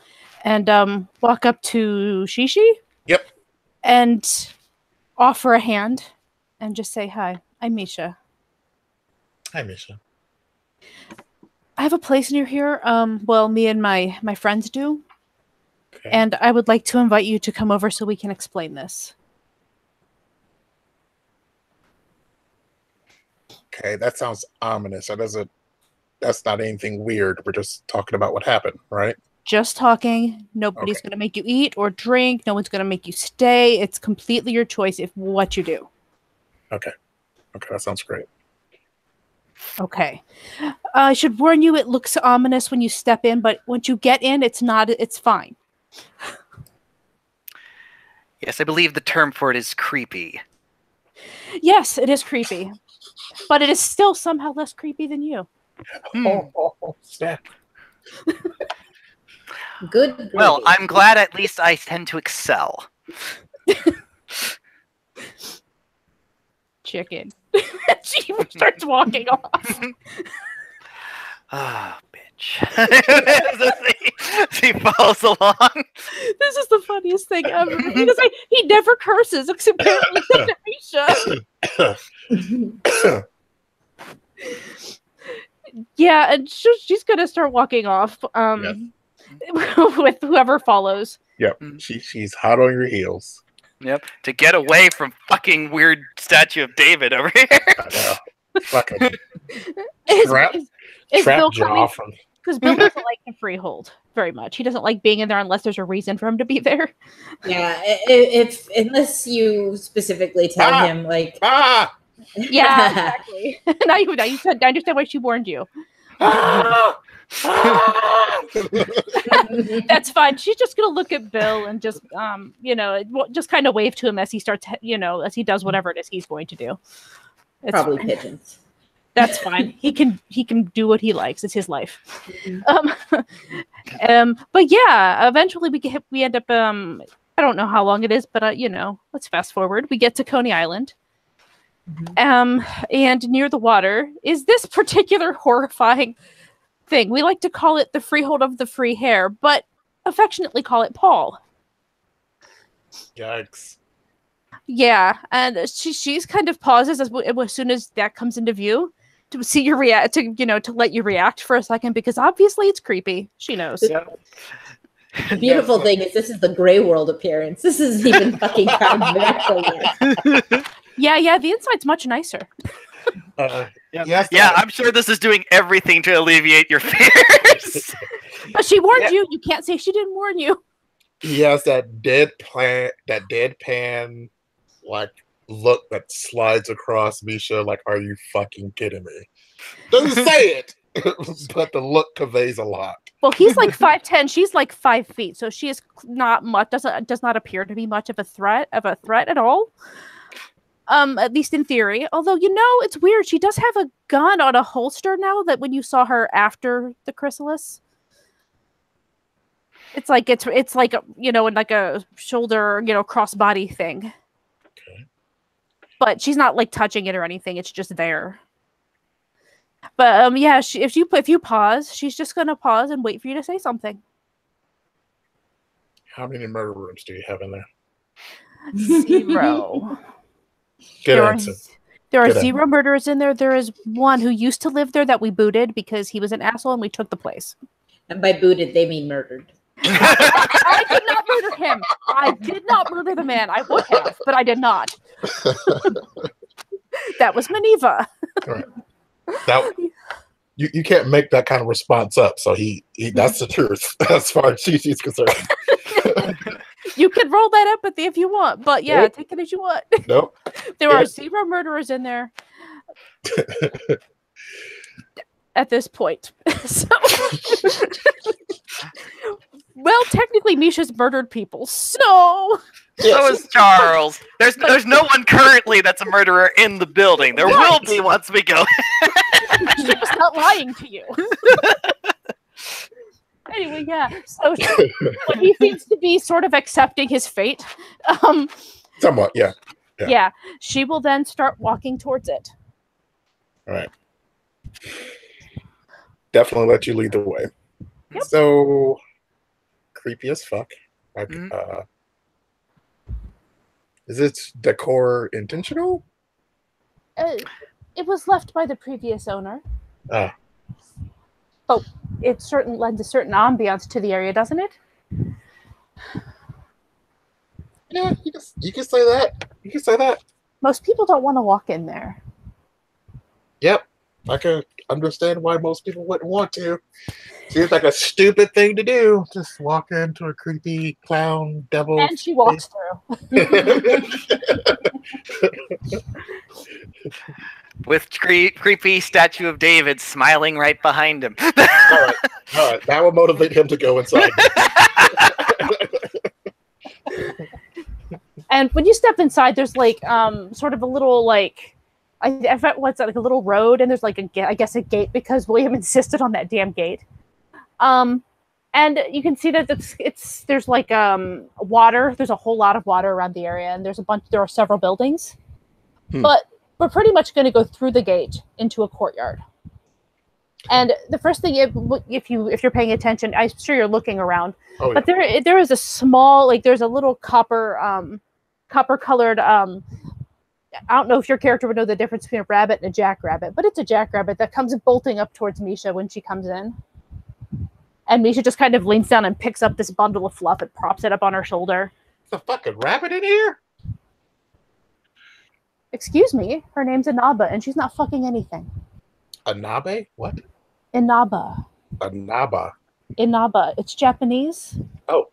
and walk up to Shishi. Yep. And offer a hand and just say, "Hi, I'm Misha. Hi, Misha. I have a place near here. Well, me and my friends do. Okay. And I would like to invite you to come over so we can explain this." Okay, that sounds ominous. That's not anything weird. We're just talking about what happened, right? Just talking. Nobody's Okay. going to make you eat or drink. No one's going to make you stay. It's completely your choice if what you do. Okay, that sounds great. Okay. I should warn you, it looks ominous when you step in, but once you get in, it's not. It's fine. Yes, I believe the term for it is creepy. Yes, it is creepy. But it is still somehow less creepy than you. Oh, snap. Good. Well, I'm glad at least I tend to excel. Chicken. She starts walking off. Ah, bitch. She follows along. This is the funniest thing ever. Because he never curses, except apparently Misha. Yeah, and she's gonna start walking off. With whoever follows. Yep. She's hot on your heels. Yep. To get away from fucking weird statue of David over here. I know. Fucking Is Bill jaw coming? Because Bill doesn't like the freehold very much. He doesn't like being in there unless there's a reason for him to be there. Yeah, if unless you specifically tell him like Yeah, exactly. now you said, I understand why she warned you. That's fine. She's just gonna look at Bill and just just kind of wave to him as he starts as he does whatever it is he's going to do. It's probably fine. Pigeons. That's fine. He can do what he likes. It's his life. But yeah, eventually we end up I don't know how long it is, but let's fast forward. We get to Coney Island. And near the water is this particular horrifying thing. We like to call it the freehold of the free hair, but affectionately call it Paul. Yikes. Yeah, and she's kind of pauses as soon as that comes into view to see your to let you react for a second, because obviously it's creepy. She knows. The beautiful thing is this is the Grey World appearance. This isn't even fucking Crown Miracle yet. Yeah, the inside's much nicer. Yeah, I'm sure this is doing everything to alleviate your fears. But she warned you. You can't say she didn't warn you. Yes, that deadpan like look that slides across Misha like, are you fucking kidding me? Doesn't say it, but the look conveys a lot. Well, he's like 5'10", she's like 5 feet, so she is not much. Does not appear to be much of a threat at all. At least in theory. Although it's weird. She does have a gun on a holster now. That when you saw her after the chrysalis. It's like in like a shoulder, crossbody thing. Okay. But she's not like touching it or anything. It's just there. But yeah, if you pause, she's just gonna pause and wait for you to say something. How many murder rooms do you have in there? 0. Good answer. There are Good 0 murderers in there. There is one who used to live there that we booted because he was an asshole and we took the place. And by booted, they mean murdered. I did not murder him. I did not murder the man. I would have, but I did not. That was Maneva. Right. That you can't make that kind of response up. So he that's the truth as far as she's concerned. You can roll that empathy if you want, but yeah, Nope. take it as you want. Nope. There are 0 murderers in there at this point. So, well, technically, Misha's murdered people, so. So is Charles. There's no one currently that's a murderer in the building. There will be once we go. She was not lying to you. Anyway, yeah. So he seems to be sort of accepting his fate. Somewhat, yeah. Yeah. She will then start walking towards it. All right. Definitely let you lead the way. Yep. So creepy as fuck. Is its decor intentional? It was left by the previous owner. Ah. Oh, it lends a certain ambiance to the area, doesn't it? Yeah, you can say that. You can say that. Most people don't want to walk in there. Yep. I can understand why most people wouldn't want to. Seems like a stupid thing to do. Just walk into a creepy clown devil. And she walks through. With creepy statue of David smiling right behind him. All right. That will motivate him to go inside. And when you step inside, there's like sort of a little like what's that, like a little road, and there's like I guess a gate because William insisted on that damn gate. And you can see that there's like water. There's a whole lot of water around the area, and there are several buildings. But we're pretty much going to go through the gate into a courtyard. And the first thing, if you're paying attention, I'm sure you're looking around. Oh, yeah. But there is a small, there's a little copper colored. I don't know if your character would know the difference between a rabbit and a jackrabbit, but it's a jackrabbit that comes bolting up towards Misha when she comes in. And Misha just kind of leans down and picks up this bundle of fluff and props it up on her shoulder. There's a fucking rabbit in here? Excuse me, her name's Inaba, and she's not fucking anything. Anabe? What? Inaba. Inaba. Inaba. It's Japanese. Oh.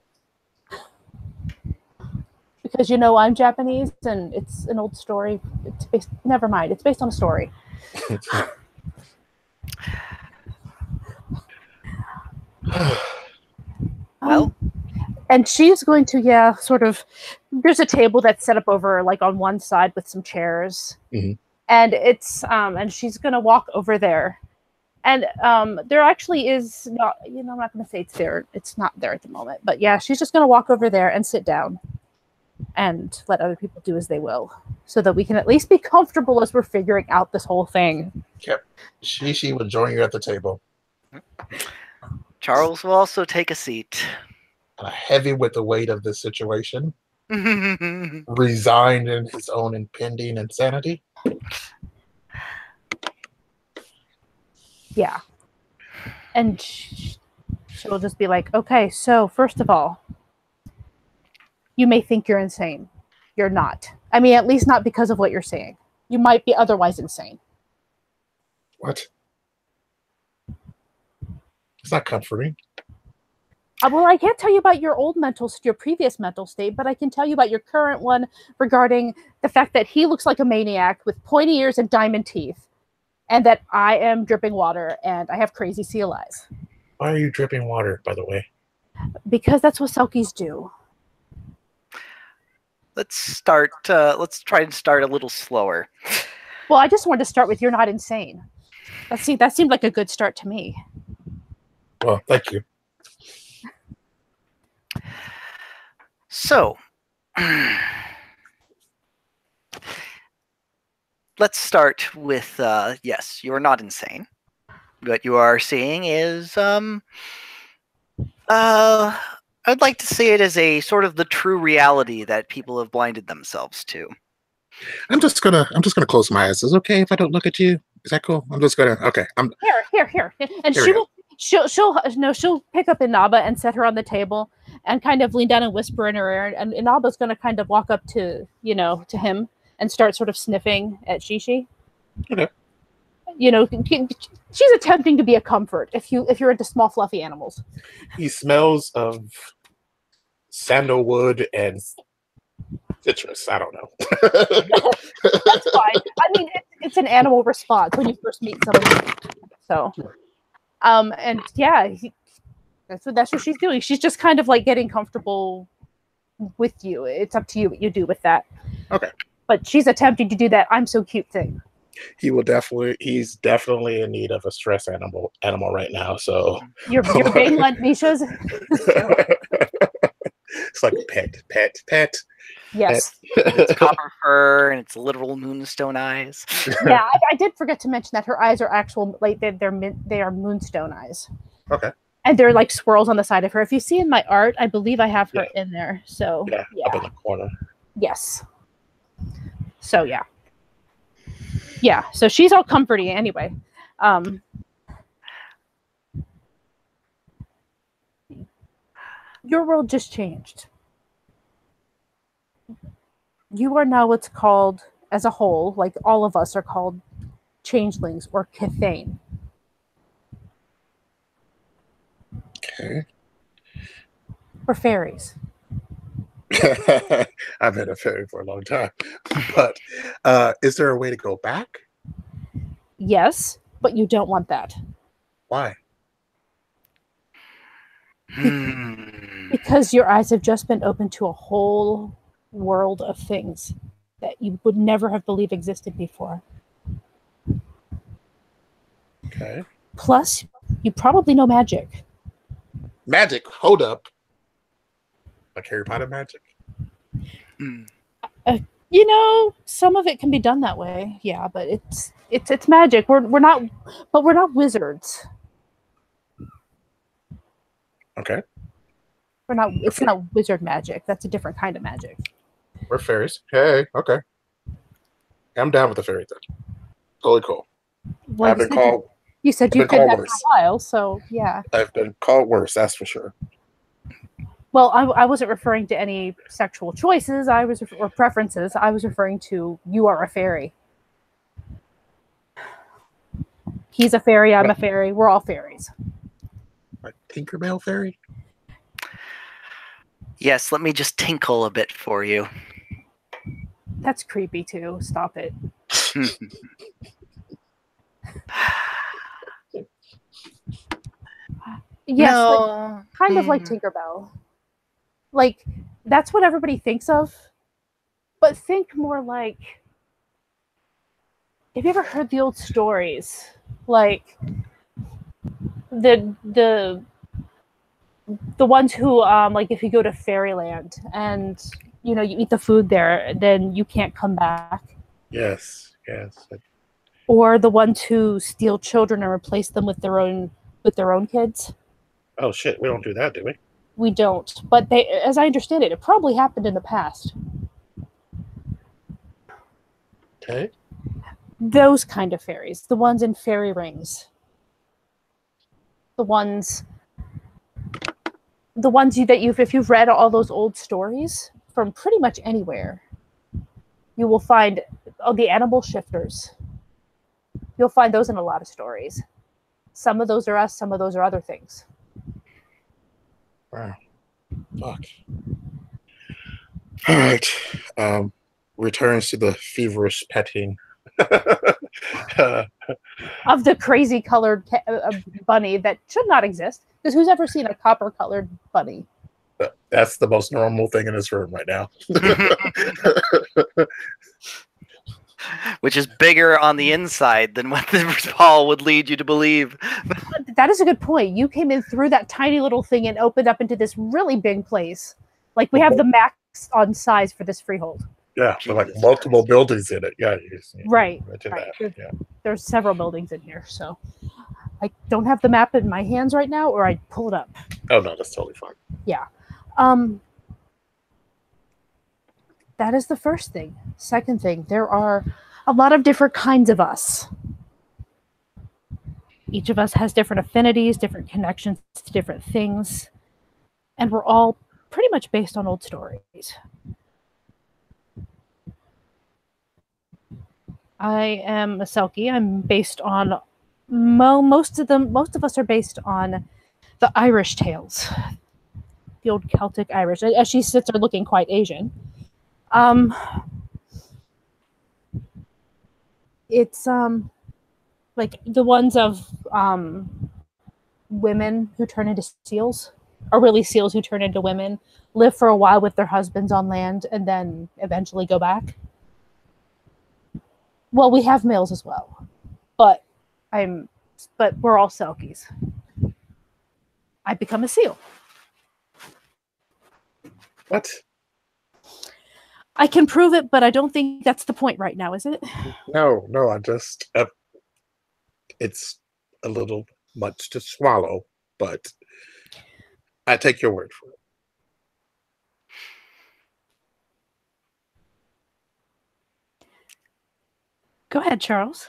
Because I'm Japanese, and it's an old story. Never mind. It's based on a story. Well. And she's going to, sort of. There's a table that's set up over, on one side with some chairs, and it's and she's going to walk over there, and there actually is not. I'm not going to say it's there. It's not there at the moment, but yeah, she's just going to walk over there and sit down, and let other people do as they will, so that we can at least be comfortable as we're figuring out this whole thing. Yep, she will join you at the table. Charles will also take a seat. Heavy with the weight of this situation. Resigned in his own impending insanity. Yeah. And she'll just be like, okay, so first of all, you may think you're insane. You're not. I mean, at least not because of what you're saying. You might be otherwise insane. What? It's not comforting. Well, I can't tell you about your previous mental state, but I can tell you about your current one regarding the fact that he looks like a maniac with pointy ears and diamond teeth, and that I am dripping water and I have crazy seal eyes. Why are you dripping water, by the way? Because that's what Selkies do. Let's try and start a little slower. Well, I just wanted to start with you're not insane. That seemed like a good start to me. Well, thank you. So, let's start with, yes, you are not insane. What you are seeing is, I'd like to see it as a sort of the true reality that people have blinded themselves to. I'm just gonna close my eyes. Is it okay if I don't look at you? Is that cool? I'm just gonna. Okay. Here, and Here we go. she'll pick up Inaba and set her on the table and kind of lean down and whisper in her ear, and Inaba's going to kind of walk up to to him and start sort of sniffing at Shishi. Okay. She's attempting to be a comfort if you're into small fluffy animals. He smells of sandalwood and citrus. I don't know. That's fine. I mean, it's an animal response when you first meet somebody. So, and yeah, that's what she's doing. She's just kind of like getting comfortable with you. It's up to you what you do with that. Okay. But she's attempting to do that "I'm so cute" thing. He's definitely in need of a stress animal right now. So You're being like Misha's. It's like pet. Yes. It's copper fur and it's literal moonstone eyes. Yeah, I did forget to mention that her eyes are actual, like they are moonstone eyes. Okay. And they're like swirls on the side of her. If you see in my art, I believe I have her in there. So yeah, up in the corner. Yes. So yeah. So she's all comforty anyway. Your world just changed. You are now what's called, as a whole, like all of us are called changelings or Cathane. Okay. Or fairies. I've been a fairy for a long time. But is there a way to go back? Yes, but you don't want that. Why? Because your eyes have just been opened to a whole world of things that you would never have believed existed before. Okay. Plus, you probably know magic. Magic? Hold up. Like Harry Potter magic? Some of it can be done that way. Yeah, but it's magic. We're not wizards. Okay. It's not wizard magic. That's a different kind of magic. We're fairies. Hey, okay. I'm down with the fairy thing. Totally cool. Well, I've been called. You said you've been that for a while, so yeah. I've been called worse, that's for sure. Well, I wasn't referring to any sexual choices. Or preferences. I was referring to you are a fairy. He's a fairy. I'm a fairy. We're all fairies. A Tinkerbell fairy? Yes, let me just tinkle a bit for you. That's creepy too. Stop it. Yes, no. Kind of like Tinkerbell. Like, that's what everybody thinks of. But think more like, have you ever heard the old stories? Like the ones who like if you go to fairyland and you eat the food there, then you can't come back. Yes. Or the ones who steal children and replace them with their own kids. Oh shit, we don't do that, do we? We don't. But as I understand it, it probably happened in the past. Okay. Those kind of fairies. The ones in fairy rings. The ones if you've read all those old stories from pretty much anywhere, you will find the animal shifters. You'll find those in a lot of stories. Some of those are us, some of those are other things. Wow. Fuck. All right. Returns to the feverish petting. Of the crazy colored bunny that should not exist. Because who's ever seen a copper colored bunny? That's the most normal thing in this room right now. Which is bigger on the inside than what the Paul would lead you to believe. That is a good point. You came in through that tiny little thing and opened up into this really big place. Like we have the max on size for this freehold. Yeah, with like Jesus multiple Christ. buildings in it. Yeah, Right. mentioned Right. that. Yeah. There's several buildings in here, so I don't have the map in my hands right now, or I'd pull it up. Oh no, that's totally fine. Yeah. That is the first thing. Second thing, there are a lot of different kinds of us. Each of us has different affinities, different connections to different things, and we're all pretty much based on old stories. I am a Selkie. I'm based on most of them. Most of us are based on the Irish tales, the old Celtic Irish. As she sits there looking quite Asian. It's like the ones of women who turn into seals, or really seals who turn into women, live for a while with their husbands on land, and then eventually go back. Well, we have males as well, but we're all Selkies. I become a seal. What? I can prove it, but I don't think that's the point right now, is it? No, I just it's a little much to swallow, but I take your word for it. Go ahead, Charles.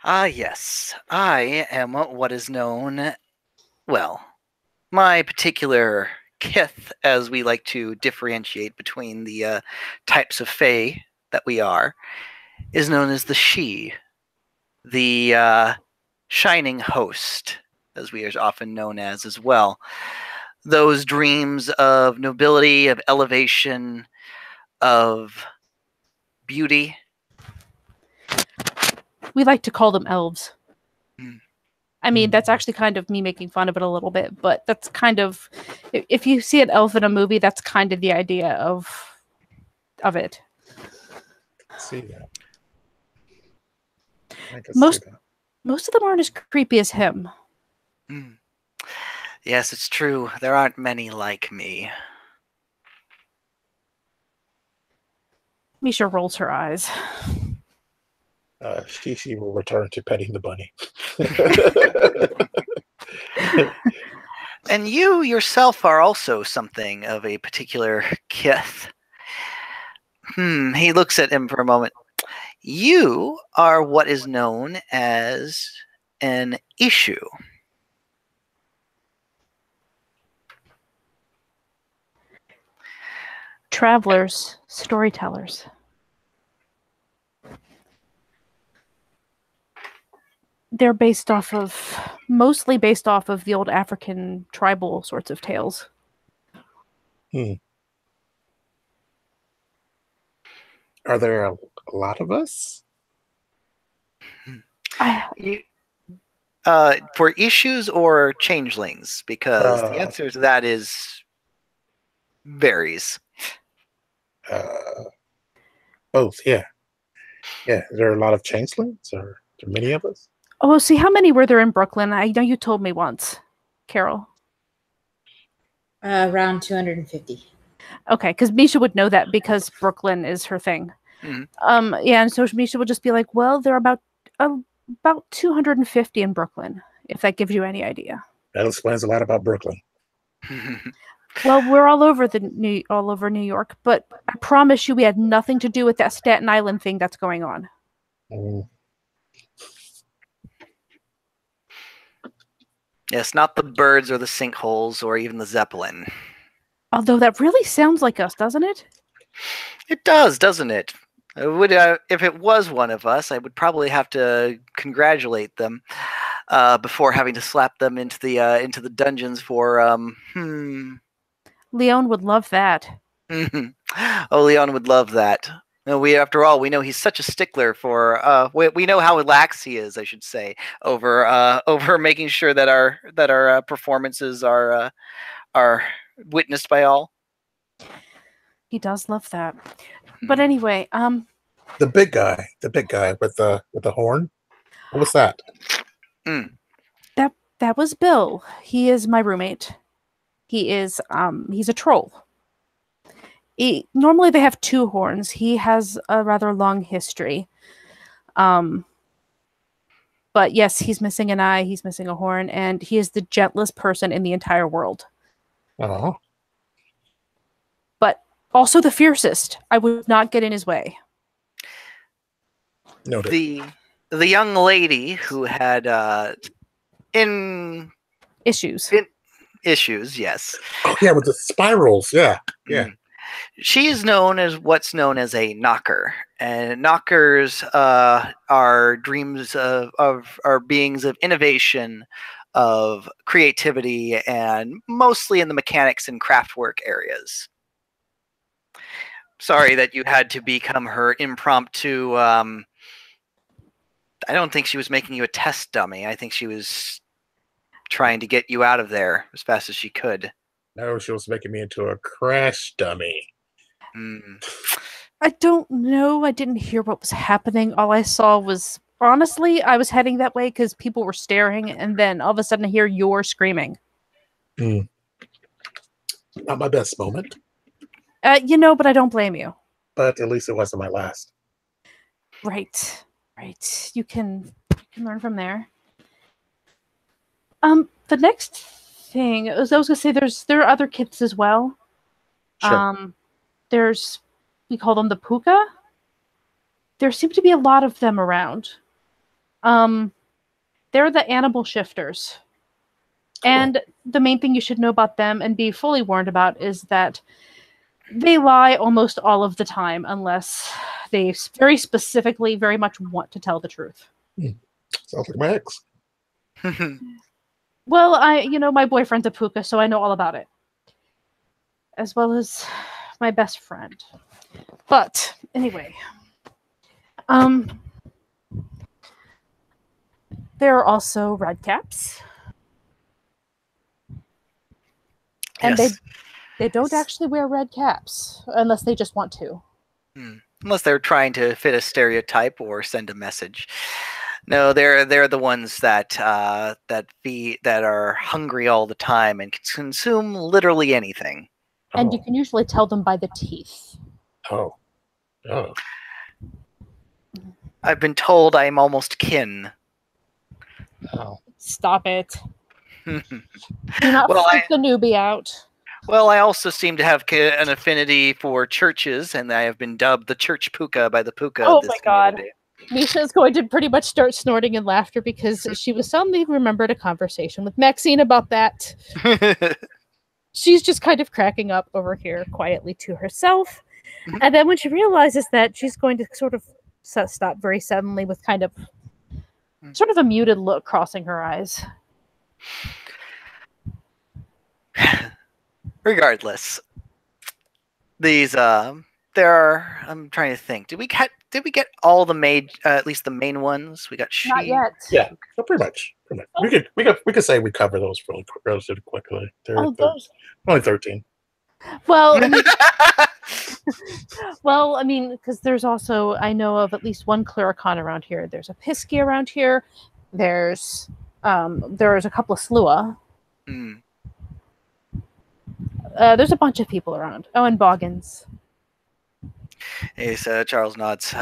Yes. I am what is known, well, my particular kith, as we like to differentiate between the types of fae that we are, is known as the she, the shining host, as we are often known as well. Those dreams of nobility, of elevation, of beauty. We like to call them elves. Mm. I mean, that's actually kind of me making fun of it a little bit, but that's kind of, if you see an elf in a movie, that's kind of the idea of it. See that. I can Most see that. most of them aren't as creepy as him. Mm. Yes, it's true. There aren't many like me. Misha rolls her eyes. Shishi will return to petting the bunny. And you yourself are also something of a particular kith. He looks at him for a moment. You are what is known as an issue. Travelers, storytellers. They're mostly based off of the old African tribal sorts of tales. Are there a lot of us? For issues or changelings? Because the answer to that is varies. Both, yeah. Yeah, is there a lot of changelings? Or are there many of us? Oh, see, how many were there in Brooklyn? I know you told me once, Carol. Around 250. Okay, because Misha would know that because Brooklyn is her thing. Mm-hmm. Yeah, and so Misha would just be like, well, there are about 250 in Brooklyn, if that gives you any idea. That explains a lot about Brooklyn. Well, we're all over New York, but I promise you we had nothing to do with that Staten Island thing that's going on. Yes, not the birds or the sinkholes or even the Zeppelin. Although that really sounds like us, doesn't it? It does, doesn't it? It would, if it was one of us, I would probably have to congratulate them before having to slap them into the dungeons for Leon would love that. Oh, Leon would love that. After all, we know he's such a stickler for. We know how lax he is, I should say, over making sure that our performances are witnessed by all. He does love that. But anyway, the big guy with the horn. What was that? That was Bill. He is my roommate. He's a troll. Normally they have 2 horns. He has a rather long history. But yes, he's missing an eye, he's missing a horn, and he is the gentlest person in the entire world. Oh. But also the fiercest. I would not get in his way. Noted. The young lady who had Issues. issues, yes. Oh yeah, with the spirals. Yeah. Yeah. She is known as what's known as a knocker, and knockers are dreams are beings of innovation, of creativity, and mostly in the mechanics and craftwork areas. Sorry that you had to become her impromptu. I don't think she was making you a test dummy. I think she was trying to get you out of there as fast as she could. No, she was making me into a crash dummy. I don't know. I didn't hear what was happening. All I saw was, honestly, I was heading that way because people were staring, and then all of a sudden I hear you're screaming. Not my best moment. But I don't blame you. But at least it wasn't my last. Right. You can learn from there. The next thing I was gonna say, there are other kids as well. Sure. We call them the puka. There seem to be a lot of them around. They're the animal shifters. And the main thing you should know about them and be fully warned about is that they lie almost all of the time unless they very specifically very much want to tell the truth. Sounds like my ex. Well, my boyfriend's a puka, so I know all about it. As well as my best friend. But anyway, there are also red caps. And Yes. they don't actually wear red caps unless they just want to. Unless they're trying to fit a stereotype or send a message. No, they're the ones that are hungry all the time and can consume literally anything. And you can usually tell them by the teeth. Oh. I've been told I'm almost kin. Oh. Stop it. Do not freak the newbie out. Well, I also seem to have an affinity for churches, and I have been dubbed the church puka by the puka. Oh my god. Misha is going to pretty much start snorting in laughter because she was suddenly remembered a conversation with Maxine about that. She's just kind of cracking up over here quietly to herself. And then when she realizes that, she's going to sort of stop very suddenly with kind of sort of a muted look crossing her eyes. Regardless, these there are. I'm trying to think. Did we get all the at least the main ones? We got she. Not yet. Yeah, so pretty much. Oh. We could say we cover those relatively quickly. They're Those. only 13. Well, I mean, because there's also, I know of at least one Clericon around here. There's a Pisky around here. There's a couple of Slua. There's a bunch of people around. Oh, and Boggins. Hey, Charles nods.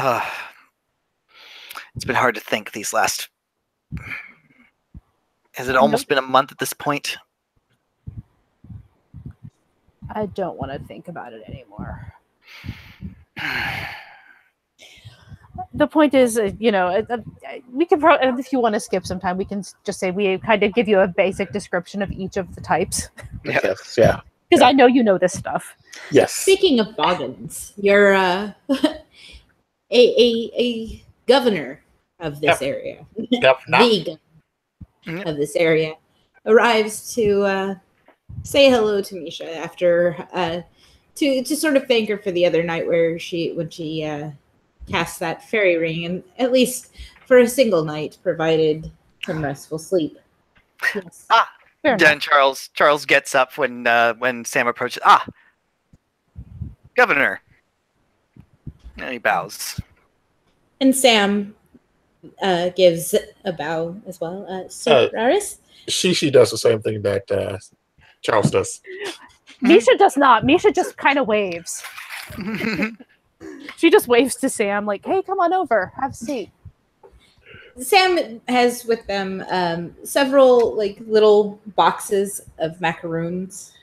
It's been hard to think these last. Has it almost been a month at this point? I don't want to think about it anymore. The point is, we can probably, if you want to skip some time, we can just say we kind of give you a basic description of each of the types. Yes, yeah. Because I know you know this stuff. Yes. Speaking of Boggins, you're a governor of this area. The governor of this area arrives to say hello to Misha after to sort of thank her for the other night when she cast that fairy ring, and at least for a single night provided him restful sleep. Yes. Then Charles gets up when Sam approaches. Governor. And he bows. And Sam gives a bow as well. Raris? She does the same thing that Charles does. Misha does not. Misha just kind of waves. She just waves to Sam like, hey, come on over. Have a seat. Sam has with them several like little boxes of macaroons,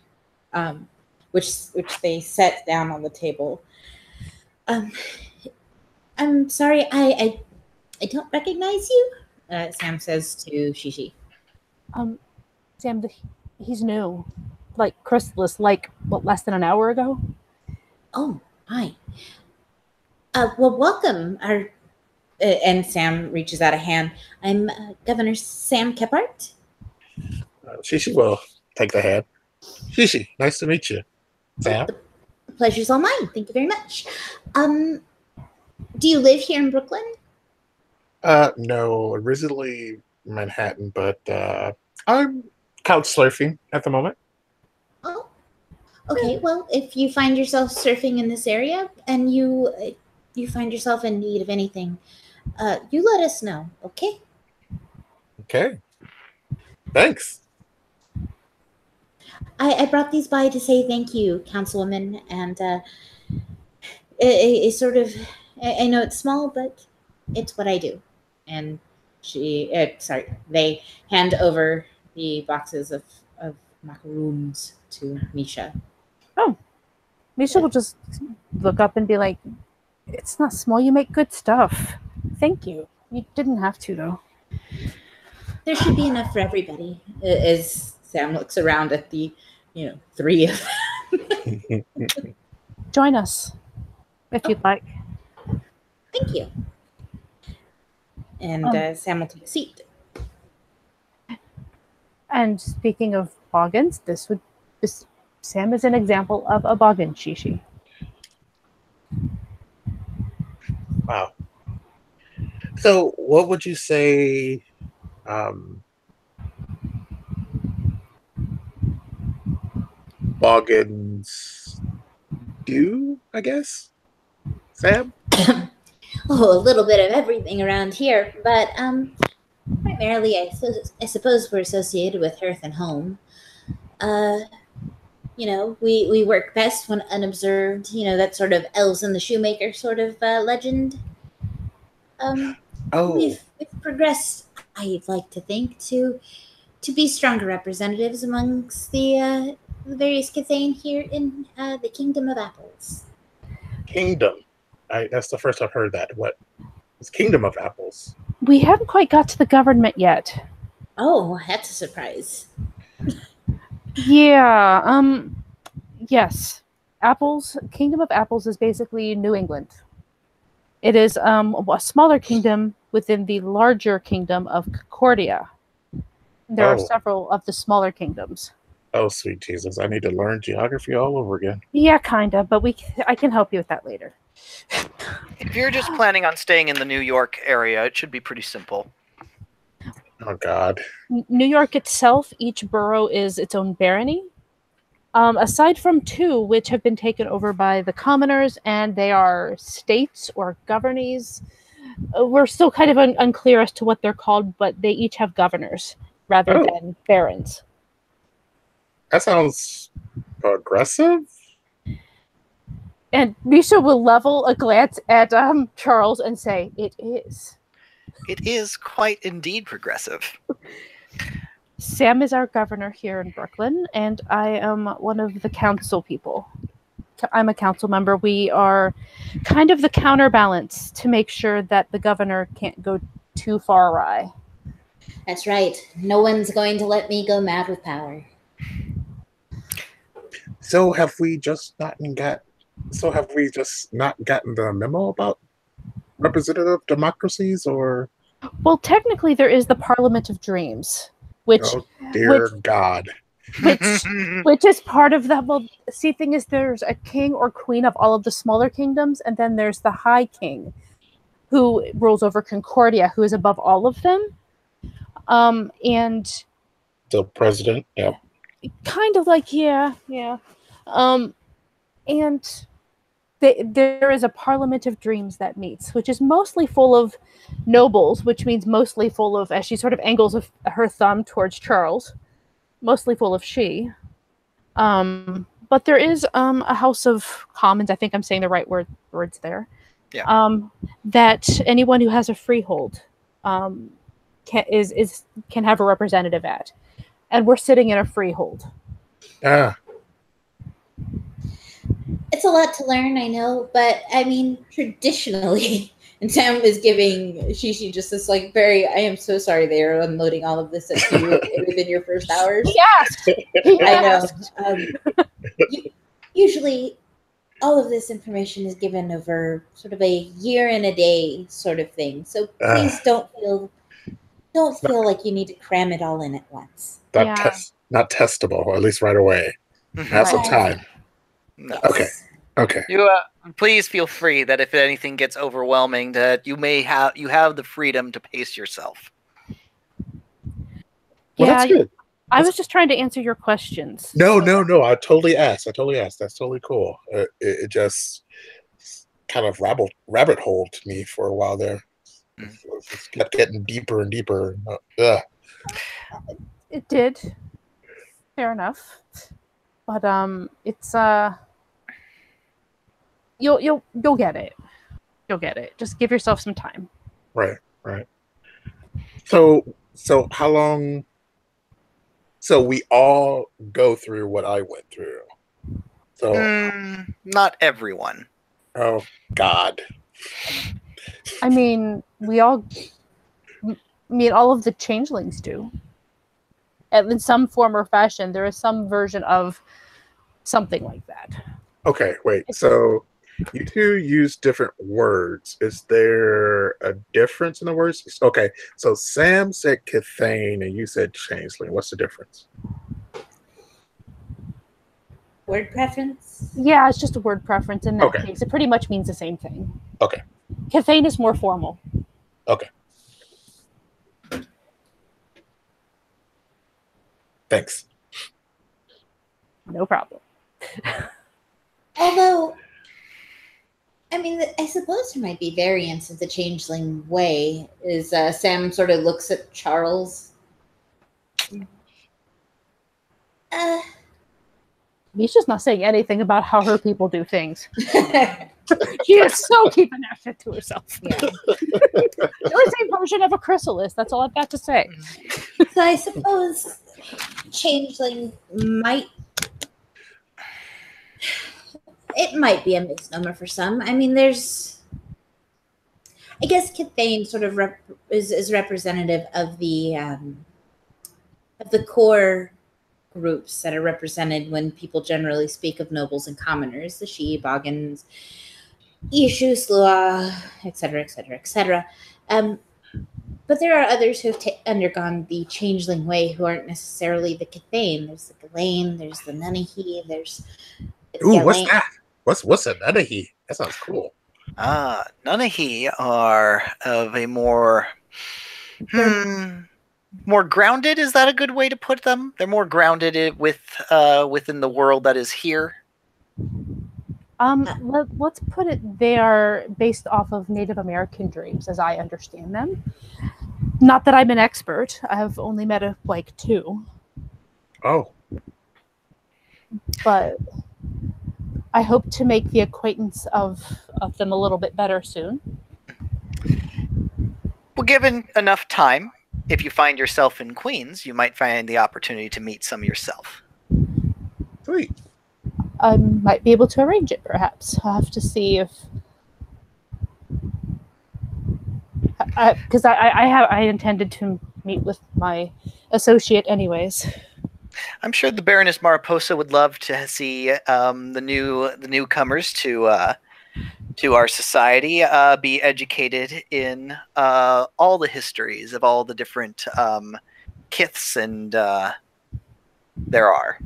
which they set down on the table. I'm sorry, I don't recognize you. Sam says to Shishi. Sam, he's new. Like Chrysalis, like what, less than an hour ago? Oh, hi. Well, welcome. And Sam reaches out a hand. I'm Governor Sam Kephart. Shishi will take the hand. Shishi, nice to meet you. Sam? The pleasure's all mine. Thank you very much. Do you live here in Brooklyn? No, originally Manhattan, but I'm couch surfing at the moment. Oh, okay. Well, if you find yourself surfing in this area and you find yourself in need of anything, you let us know, okay? Okay. Thanks. I brought these by to say thank you, Councilwoman, and it sort of, I know it's small, but it's what I do. And they hand over the boxes of macaroons to Misha. Oh, Misha will just look up and be like, it's not small. You make good stuff. Thank you. You didn't have to, though. There should be enough for everybody. As Sam looks around at the, three of them. Join us, if you'd like. Thank you. And Sam will take a seat. And speaking of boggins, Sam is an example of a boggin, Shishi. Wow. So, what would you say? Boggins do, I guess. Sam? Oh, a little bit of everything around here, but primarily, I suppose we're associated with hearth and home. We work best when unobserved. That sort of elves and the shoemaker sort of legend. We've progressed, I'd like to think, to be stronger representatives amongst the various Cathane here in the Kingdom of Apples. Kingdom. That's the first I've heard that. What is Kingdom of Apples? We haven't quite got to the government yet. Oh, that's a surprise. Yeah, yes. Kingdom of Apples is basically New England. It is a smaller kingdom within the larger kingdom of Concordia. There are several of the smaller kingdoms. Oh, sweet Jesus. I need to learn geography all over again. Yeah, kind of, but I can help you with that later. If you're just planning on staying in the New York area, it should be pretty simple. Oh, God. New York itself, each borough is its own barony. Aside from two, which have been taken over by the commoners, and they are states or governies. We're still kind of unclear as to what they're called, but they each have governors rather than barons. That sounds progressive. And Misha will level a glance at Charles and say, "It is. It is quite indeed progressive." Sam is our governor here in Brooklyn, and I am one of the council people. I'm a council member. We are kind of the counterbalance to make sure that the governor can't go too far awry. That's right. No one's going to let me go mad with power. So have we just not gotten the memo about representative democracies, or? Well, technically, there is the Parliament of Dreams, which, God, which is part of that. Well, see, thing is, there's a king or queen of all of the smaller kingdoms, and then there's the High King, who rules over Concordia, who is above all of them. And the president, yeah, kind of like yeah. And there is a Parliament of Dreams that meets, which is mostly full of nobles, which means mostly full of, as she sort of angles her thumb towards Charles, mostly full of she. But there is a House of Commons. I think I'm saying the right words there. Yeah. That anyone who has a freehold can have a representative at, and we're sitting in a freehold. Ah, It's a lot to learn, I know, but I mean, traditionally, and Sam is giving Shishi just this like very. I am so sorry they are unloading all of this at you within your first hours. He asked. He I know. asked. Usually, all of this information is given over sort of a year and a day sort of thing. So please don't feel like you need to cram it all in at once. not testable, or at least right away. Have some time. No. Yes. Okay. You please feel free that if anything gets overwhelming, that you have the freedom to pace yourself. Well, that's good. I was just trying to answer your questions. No. I totally asked. That's totally cool. It just kind of rabbit holed me for a while there. It kept getting deeper and deeper. It did. Fair enough. But it's you'll get it. You'll get it. Just give yourself some time. Right. So how long? So we all go through what I went through. So not everyone. Oh God. I mean, all of the changelings do. In some form or fashion, there is some version of something like that. Okay, wait. So you two use different words. Is there a difference in the words? Okay, so Sam said Cathane and you said changeling. What's the difference? Word preference? Yeah, it's just a word preference in that Okay. case. It pretty much means the same thing. Okay. Cathane is more formal. Okay. Thanks. No problem. Although, I mean, I suppose there might be variants of the changeling way. Is Sam sort of looks at Charles? He's just not saying anything about how her people do things. She is so keeping that shit to herself. Yeah. There is a version of a chrysalis. That's all I've got to say. So I suppose changeling might be a misnomer for some. I mean, I guess Cathane sort of is representative of the core groups that are represented when people generally speak of nobles and commoners, the Shi, Boggans, Yishu, Slua, etc., etc., etc. But there are others who have undergone the changeling way who aren't necessarily the Cathane. There's the Ghislaine, there's the Nunahi, there's Ooh, what's that? What's a Nunahi? That sounds cool. Nunahi are of a more more grounded. Is that a good way to put them? They're more grounded within the world that is here. Let's put it, they are based off of Native American dreams, as I understand them. Not that I'm an expert. I have only met two. Oh. But I hope to make the acquaintance of them a little bit better soon. Well, given enough time, if you find yourself in Queens, you might find the opportunity to meet some yourself. Sweet. I might be able to arrange it, perhaps. I'll have to see if... Because I intended to meet with my associate anyways. I'm sure the Baroness Mariposa would love to see the newcomers to our society be educated in all the histories of all the different kiths and there are.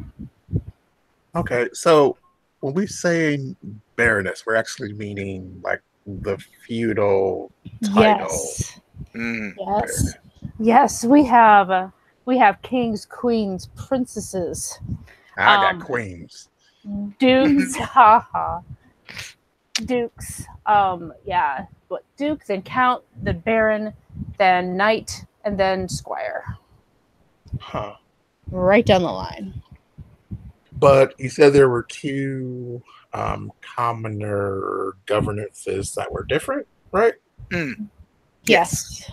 Okay, so when we say Baroness, we're actually meaning like the feudal title. Yes. Yes. Yes, we have kings, queens, princesses. I got queens. Dukes, haha. Dukes. Yeah. But Duke, then Count, then Baron, then Knight, and then Squire. Huh. Right down the line. But you said there were two commoner governances that were different, right? Mm. Yes.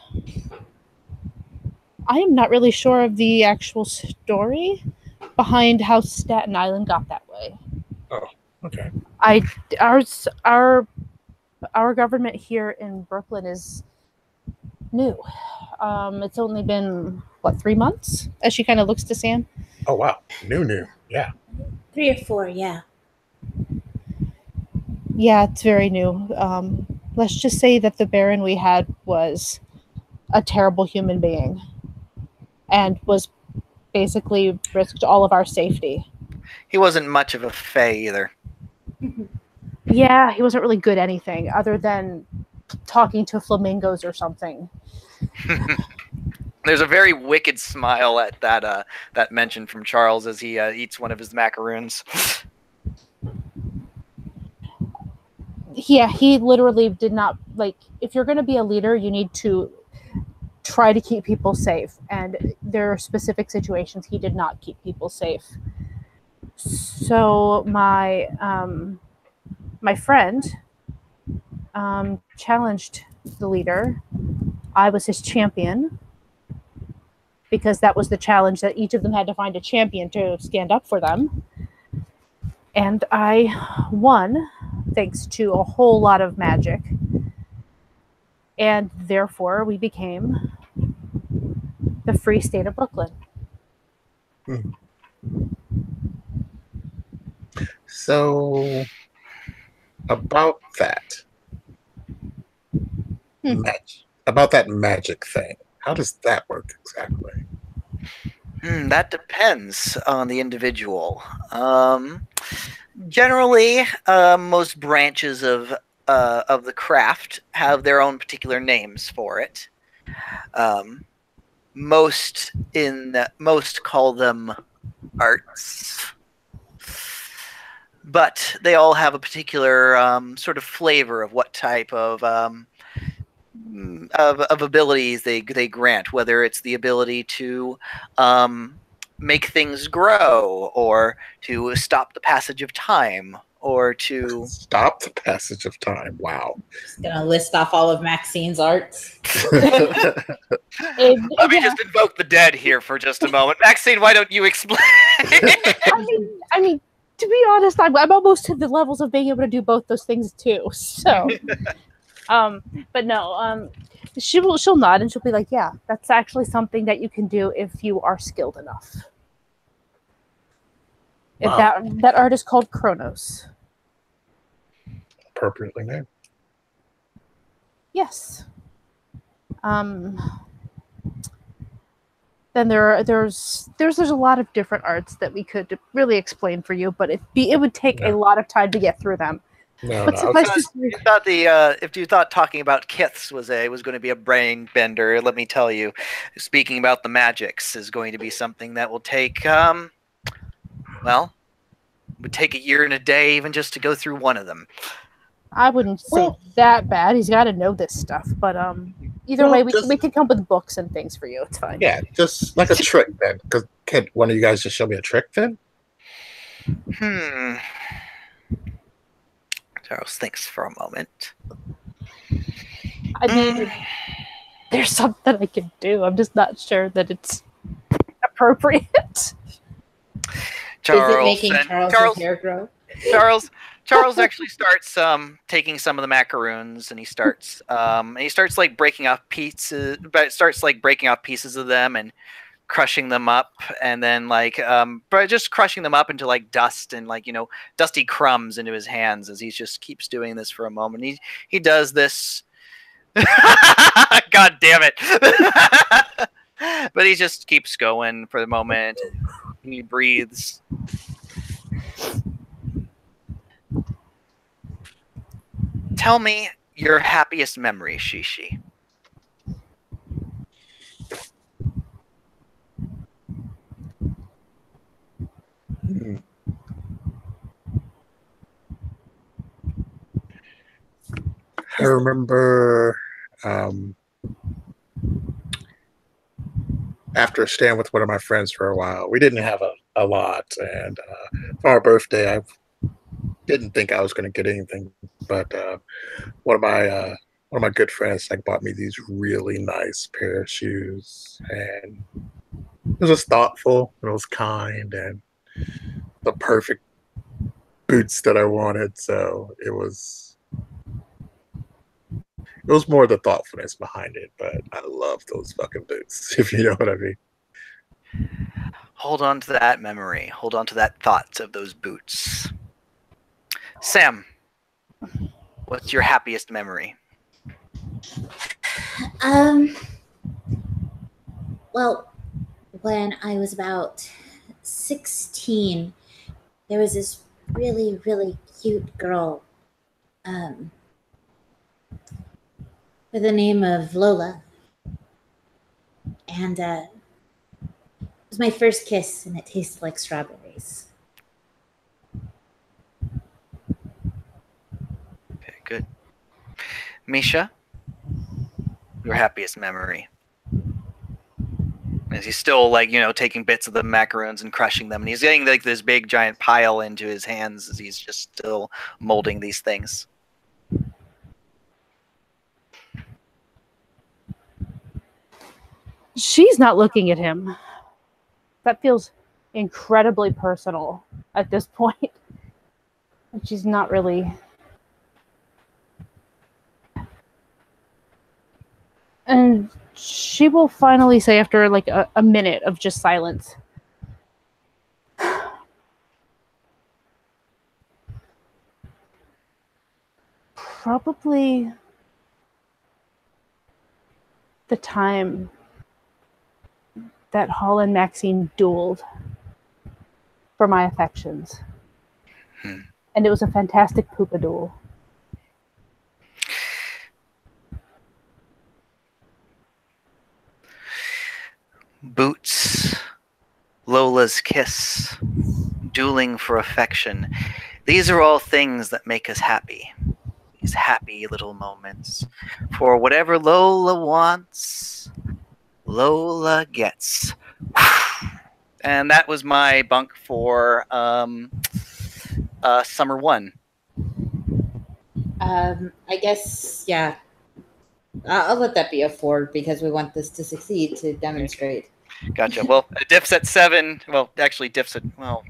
I am not really sure of the actual story behind how Staten Island got that way. Oh, okay. Ours our government here in Brooklyn is new. It's only been what 3 months? As she kind of looks to Sam. Oh, wow. New. Yeah. 3 or 4, yeah. Yeah, it's very new. Let's just say that the Baron we had was a terrible human being, and was basically risked all of our safety. He wasn't much of a fae either. Yeah, he wasn't really good at anything other than talking to flamingos or something. There's a very wicked smile at that mention from Charles as he eats one of his macaroons. Yeah, he literally did not like. If you're going to be a leader, you need to try to keep people safe, and there are specific situations he did not keep people safe. So my friend challenged the leader. I was his champion because that was the challenge that each of them had to find a champion to stand up for them. And I won thanks to a whole lot of magic. And therefore, we became the Free State of Brooklyn. So, about that. About that magic thing. How does that work exactly? That depends on the individual. Generally, most branches of the craft have their own particular names for it. Most call them arts, but they all have a particular sort of flavor of what type of abilities they grant, whether it's the ability to make things grow, or to stop the passage of time, or to stop the passage of time. Wow. Just gonna list off all of Maxine's arts. Let me just invoke the dead here for just a moment. Maxine, why don't you explain? I mean, to be honest, I'm almost to the levels of being able to do both those things too. So, but no, she'll nod and she'll be like, "Yeah, that's actually something that you can do if you are skilled enough." Wow. If that art is called Kronos. Appropriately named. Yes. Then there's a lot of different arts that we could really explain for you, but it would take a lot of time to get through them. No. If you thought talking about kiths was going to be a brain bender, let me tell you, speaking about the magics is going to be something that will take would take a year and a day even just to go through one of them. I wouldn't say that bad. He's got to know this stuff, but either way, we can come up with books and things for you. It's fine. Yeah, just like a trick then. Because can one of you guys just show me a trick then? Charles thinks for a moment. I mean, there's something I can do. I'm just not sure that it's appropriate. Is it making Charles' hair grow? Charles actually starts taking some of the macaroons, and he starts like breaking off pieces, of them and crushing them up, and then but just crushing them up into like dust and dusty crumbs into his hands as he just keeps doing this for a moment. He does this. God damn it! But he just keeps going for the moment. He breathes. Tell me your happiest memory, Shishi. I remember after staying with one of my friends for a while, we didn't have a a lot. And for our birthday, I didn't think I was going to get anything, but one of my good friends like bought me these really nice pair of shoes, and it was just thoughtful, and it was kind, and the perfect boots that I wanted. So it was more the thoughtfulness behind it, but I love those fucking boots, if you know what I mean. Hold on to that memory. Hold on to that thought of those boots. Sam, what's your happiest memory? Well, when I was about 16, there was this really, really cute girl with the name of Lola. And it was my first kiss, and it tasted like strawberries. Okay, good. Misha, your happiest memory? Is he still like, taking bits of the macaroons and crushing them, and he's getting like this big giant pile into his hands as he's just still molding these things? She's not looking at him. That feels incredibly personal at this point. And she's not really. And she will finally say, after like a minute of just silence, probably the time that Hall and Maxine dueled for my affections. And it was a fantastic poopa duel. Boots, Lola's kiss, dueling for affection. These are all things that make us happy. These happy little moments. For whatever Lola wants, Lola gets. And that was my bunk for summer one. I guess, yeah. I'll let that be a 4 because we want this to succeed, to demonstrate. Gotcha. Well, Diff's at 7. Well, actually, Diff's at,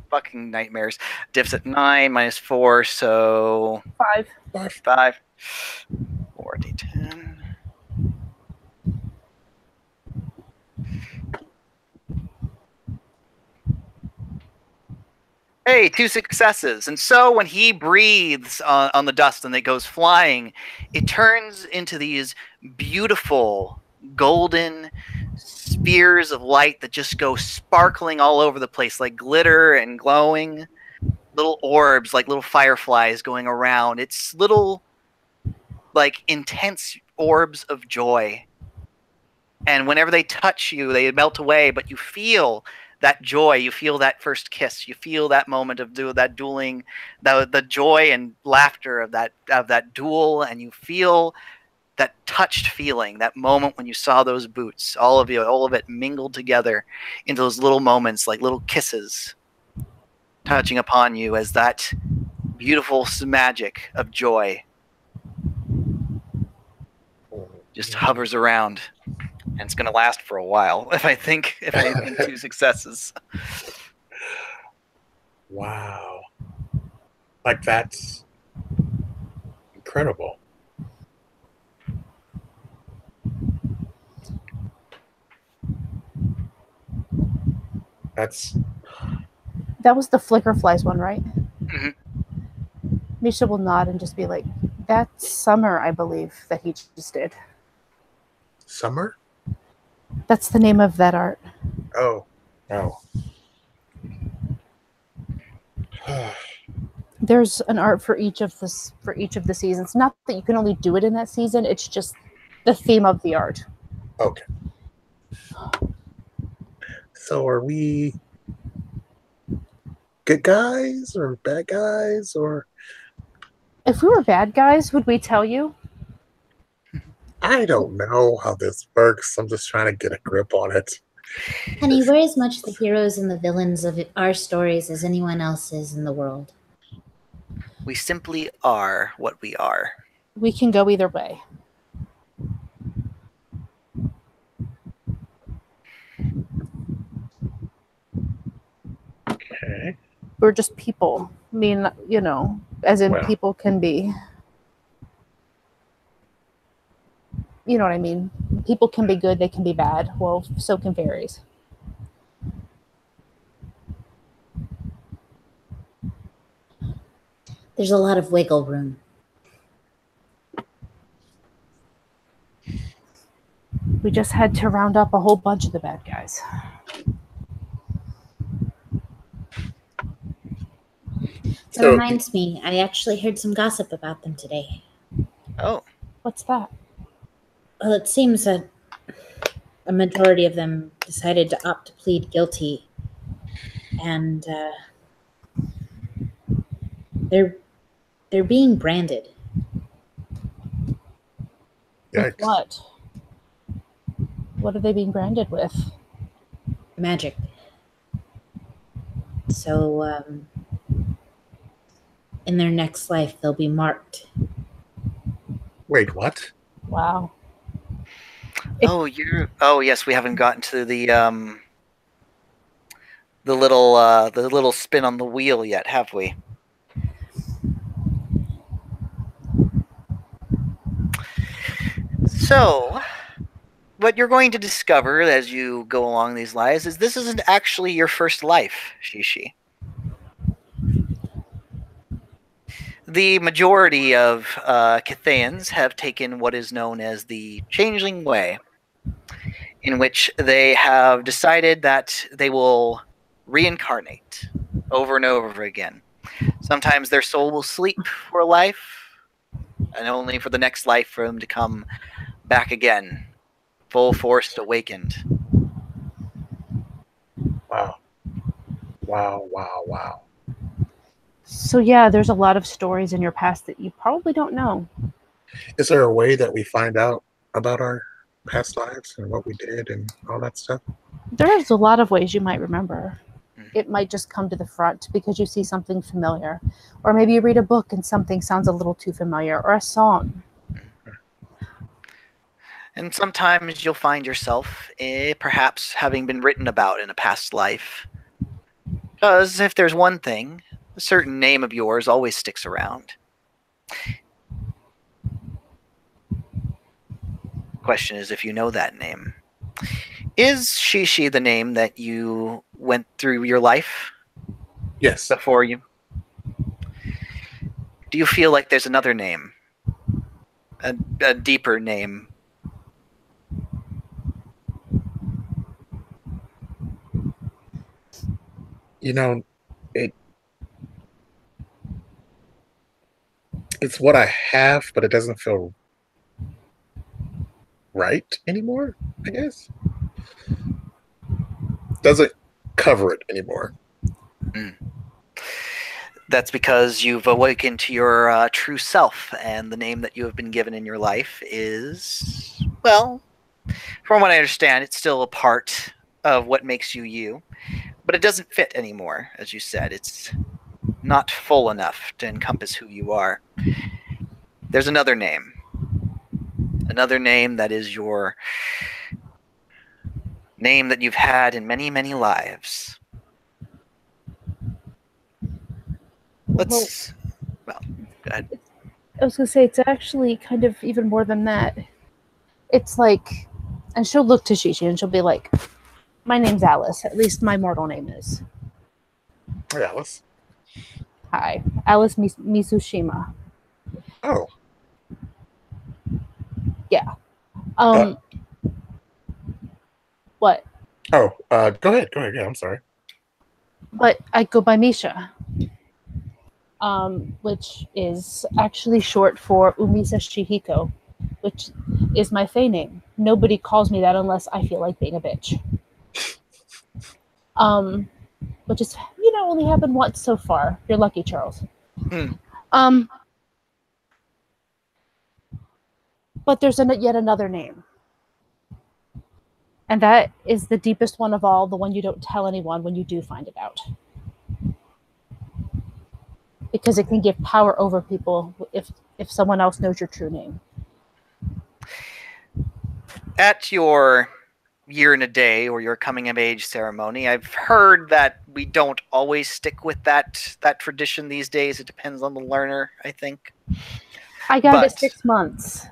fucking nightmares. Diff's at 9 minus 4, so 5. 5. 4d10. Hey, 2 successes. And so when he breathes on the dust and it goes flying, it turns into these beautiful golden spheres of light that just go sparkling all over the place, like glitter and glowing little orbs, like little fireflies going around. It's little, like, intense orbs of joy. And whenever they touch you, they melt away, but you feel that joy. You feel that first kiss. You feel that moment of that dueling, the joy and laughter of that duel, and you feel that touched feeling, that moment when you saw those boots, all of it mingled together into those little moments, like little kisses, touching upon you as that beautiful magic of joy just hovers around. And it's going to last for a while, if I think 2 successes. Wow. Like, that's incredible. That was the Flicker Flies one, right? Mm-hmm. Misha will nod and just be like, that's Summer, I believe, that he just did. Summer? That's the name of that art. Oh. There's an art for each of the seasons. Not that you can only do it in that season, it's just the theme of the art. Okay. So are we good guys or bad guys, or? If we were bad guys, would we tell you? I don't know how this works. I'm just trying to get a grip on it. Honey, we're as much the heroes and the villains of our stories as anyone else is in the world. We simply are what we are. We can go either way. Okay. We're just people. I mean, you know, as in Well. people can be. You know what I mean? People can be good, they can be bad. Well, so can fairies. There's a lot of wiggle room. We just had to round up a whole bunch of the bad guys. That reminds me, I actually heard some gossip about them today. Oh. What's that? Well, it seems that a majority of them decided to opt to plead guilty, and they're being branded. With what? What are they being branded with? Magic. So, in their next life, they'll be marked. Wait, what? Wow. Oh, Oh, yes, we haven't gotten to the little spin on the wheel yet, have we? So, what you're going to discover as you go along these lives is this isn't actually your first life, Shishi. The majority of Cathayans have taken what is known as the Changeling Way, in which they have decided that they will reincarnate over and over again. Sometimes their soul will sleep for a life, and only for the next life for them to come back again, full force awakened. Wow. Wow, wow, wow. So yeah, there's a lot of stories in your past that you probably don't know. Is there a way that we find out about our past lives and what we did and all that stuff? There's a lot of ways you might remember. It might just come to the front because you see something familiar. Or maybe you read a book and something sounds a little too familiar, or a song. And sometimes you'll find yourself perhaps having been written about in a past life. Because if there's one thing, a certain name of yours always sticks around. Question is if you know that name. Is Shishi the name that you went through your life? Yes. Before you? Do you feel like there's another name? A deeper name? You know, it's what I have, but it doesn't feel right anymore, I guess. Doesn't cover it anymore. That's because you've awakened to your true self, and the name that you have been given in your life is, well, from what I understand, it's still a part of what makes you you, but it doesn't fit anymore, as you said. It's not full enough to encompass who you are. There's another name that is your name that you've had in many, many lives. Well, go ahead. I was going to say, it's actually kind of even more than that. It's like, and she'll look to Shishi and she'll be like, my name's Alice. At least my mortal name is. Hi, Alice. Hi. Alice Mitsushima. Oh. Yeah. What? Oh, go ahead. Yeah, I'm sorry. But I go by Misha. Which is actually short for Umisa Shihiko, which is my Fae name. Nobody calls me that unless I feel like being a bitch. Which is, only happened once so far. You're lucky, Charles. But there's yet another name. And that is the deepest one of all, the one you don't tell anyone when you do find it out. Because it can give power over people if someone else knows your true name. At your year and a day or your coming of age ceremony, I've heard that we don't always stick with that tradition these days. It depends on the learner, I think. I got it 6 months.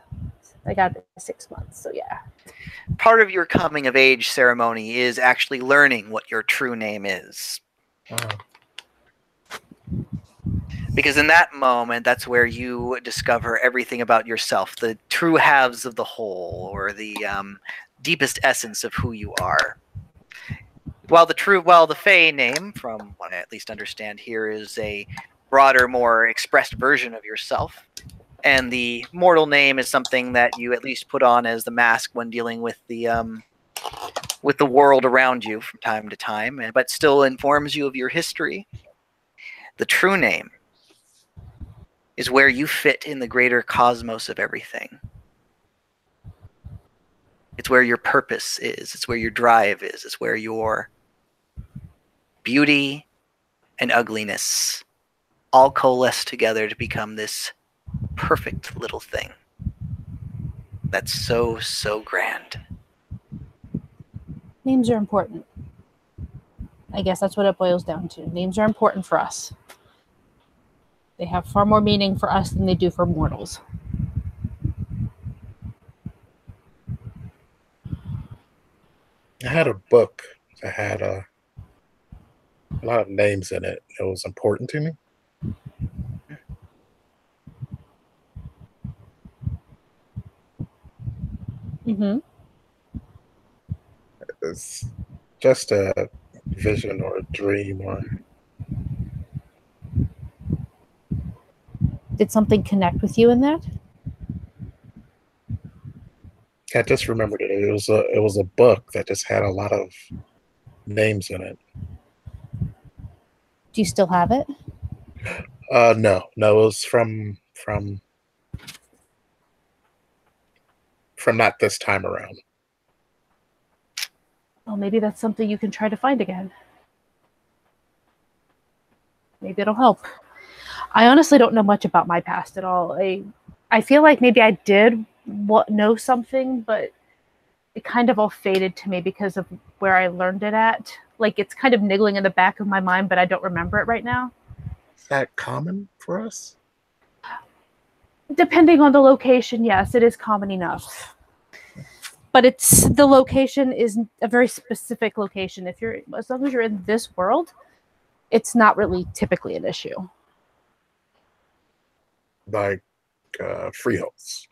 So yeah. Part of your coming of age ceremony is actually learning what your true name is. Because in that moment, that's where you discover everything about yourself, the true halves of the whole, or the deepest essence of who you are. While the Fae name, from what I at least understand here, is a broader, more expressed version of yourself, and the mortal name is something that you at least put on as the mask when dealing with the world around you from time to time, but still informs you of your history. The true name is where you fit in the greater cosmos of everything. It's where your purpose is. It's where your drive is. It's where your beauty and ugliness all coalesce together to become this perfect little thing that's so, so grand. Names are important. I guess that's what it boils down to. Names are important for us. They have far more meaning for us than they do for mortals. I had a book that had a lot of names in it. It was important to me. Mm-hmm. It's just a vision or a dream or... Did something connect with you in that? I just remembered it. It was a book that just had a lot of names in it. Do you still have it? No, it was from not this time around. Well, maybe that's something you can try to find again. Maybe it'll help. I honestly don't know much about my past at all. I feel like maybe I did know something, but it kind of all faded to me because of where I learned it at. Like, it's kind of niggling in the back of my mind, but I don't remember it right now. Is that common for us? Depending on the location, yes, it is common enough. But the location is a very specific location. As long as you're in this world, it's not really typically an issue. Like freeholds.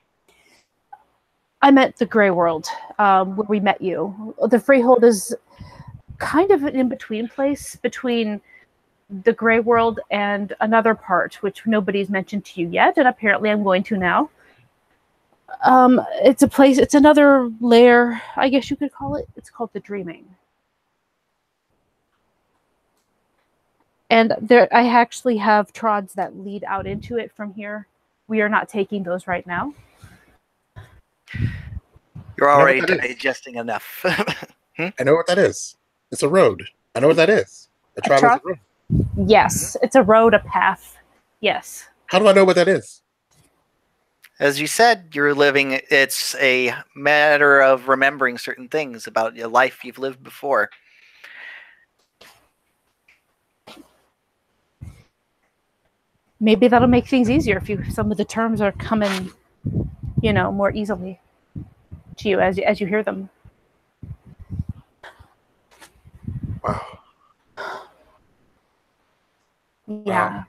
I meant the Grey World, where we met you. The Freehold is kind of an in-between place between the Grey World and another part, which nobody's mentioned to you yet, and apparently I'm going to now. It's a place, it's another lair, I guess you could call it. It's called the Dreaming. And I actually have trods that lead out into it from here. We are not taking those right now. You're already digesting enough. I know what that is. It's a road. I know what that is. A trod is a road. Yes, it's a road, a path. Yes. How do I know what that is? As you said, you're living. It's a matter of remembering certain things about your life you've lived before. Maybe that'll make things easier if some of the terms are coming, more easily to you as you hear them. Wow. Yeah.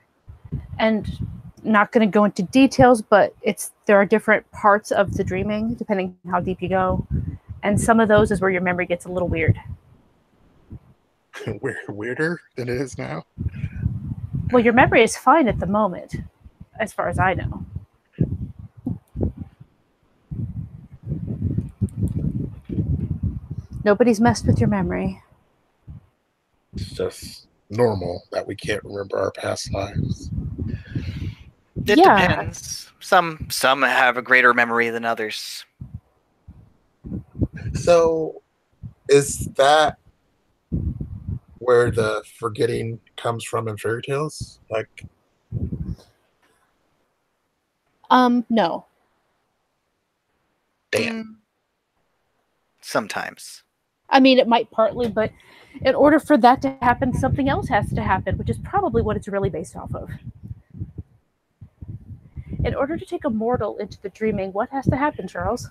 And not going to go into details, but there are different parts of the dreaming depending on how deep you go. And some of those is where your memory gets a little weird. Weirder than it is now? Well, your memory is fine at the moment, as far as I know. Nobody's messed with your memory. It's just normal that we can't remember our past lives. It depends. Some have a greater memory than others. So Is that where the forgetting comes from in fairy tales? Like, No. damn. Mm, sometimes. I mean, it might partly, but in order for that to happen, something else has to happen, which is probably what it's really based off of. In order to take a mortal into the dreaming, what has to happen, Charles?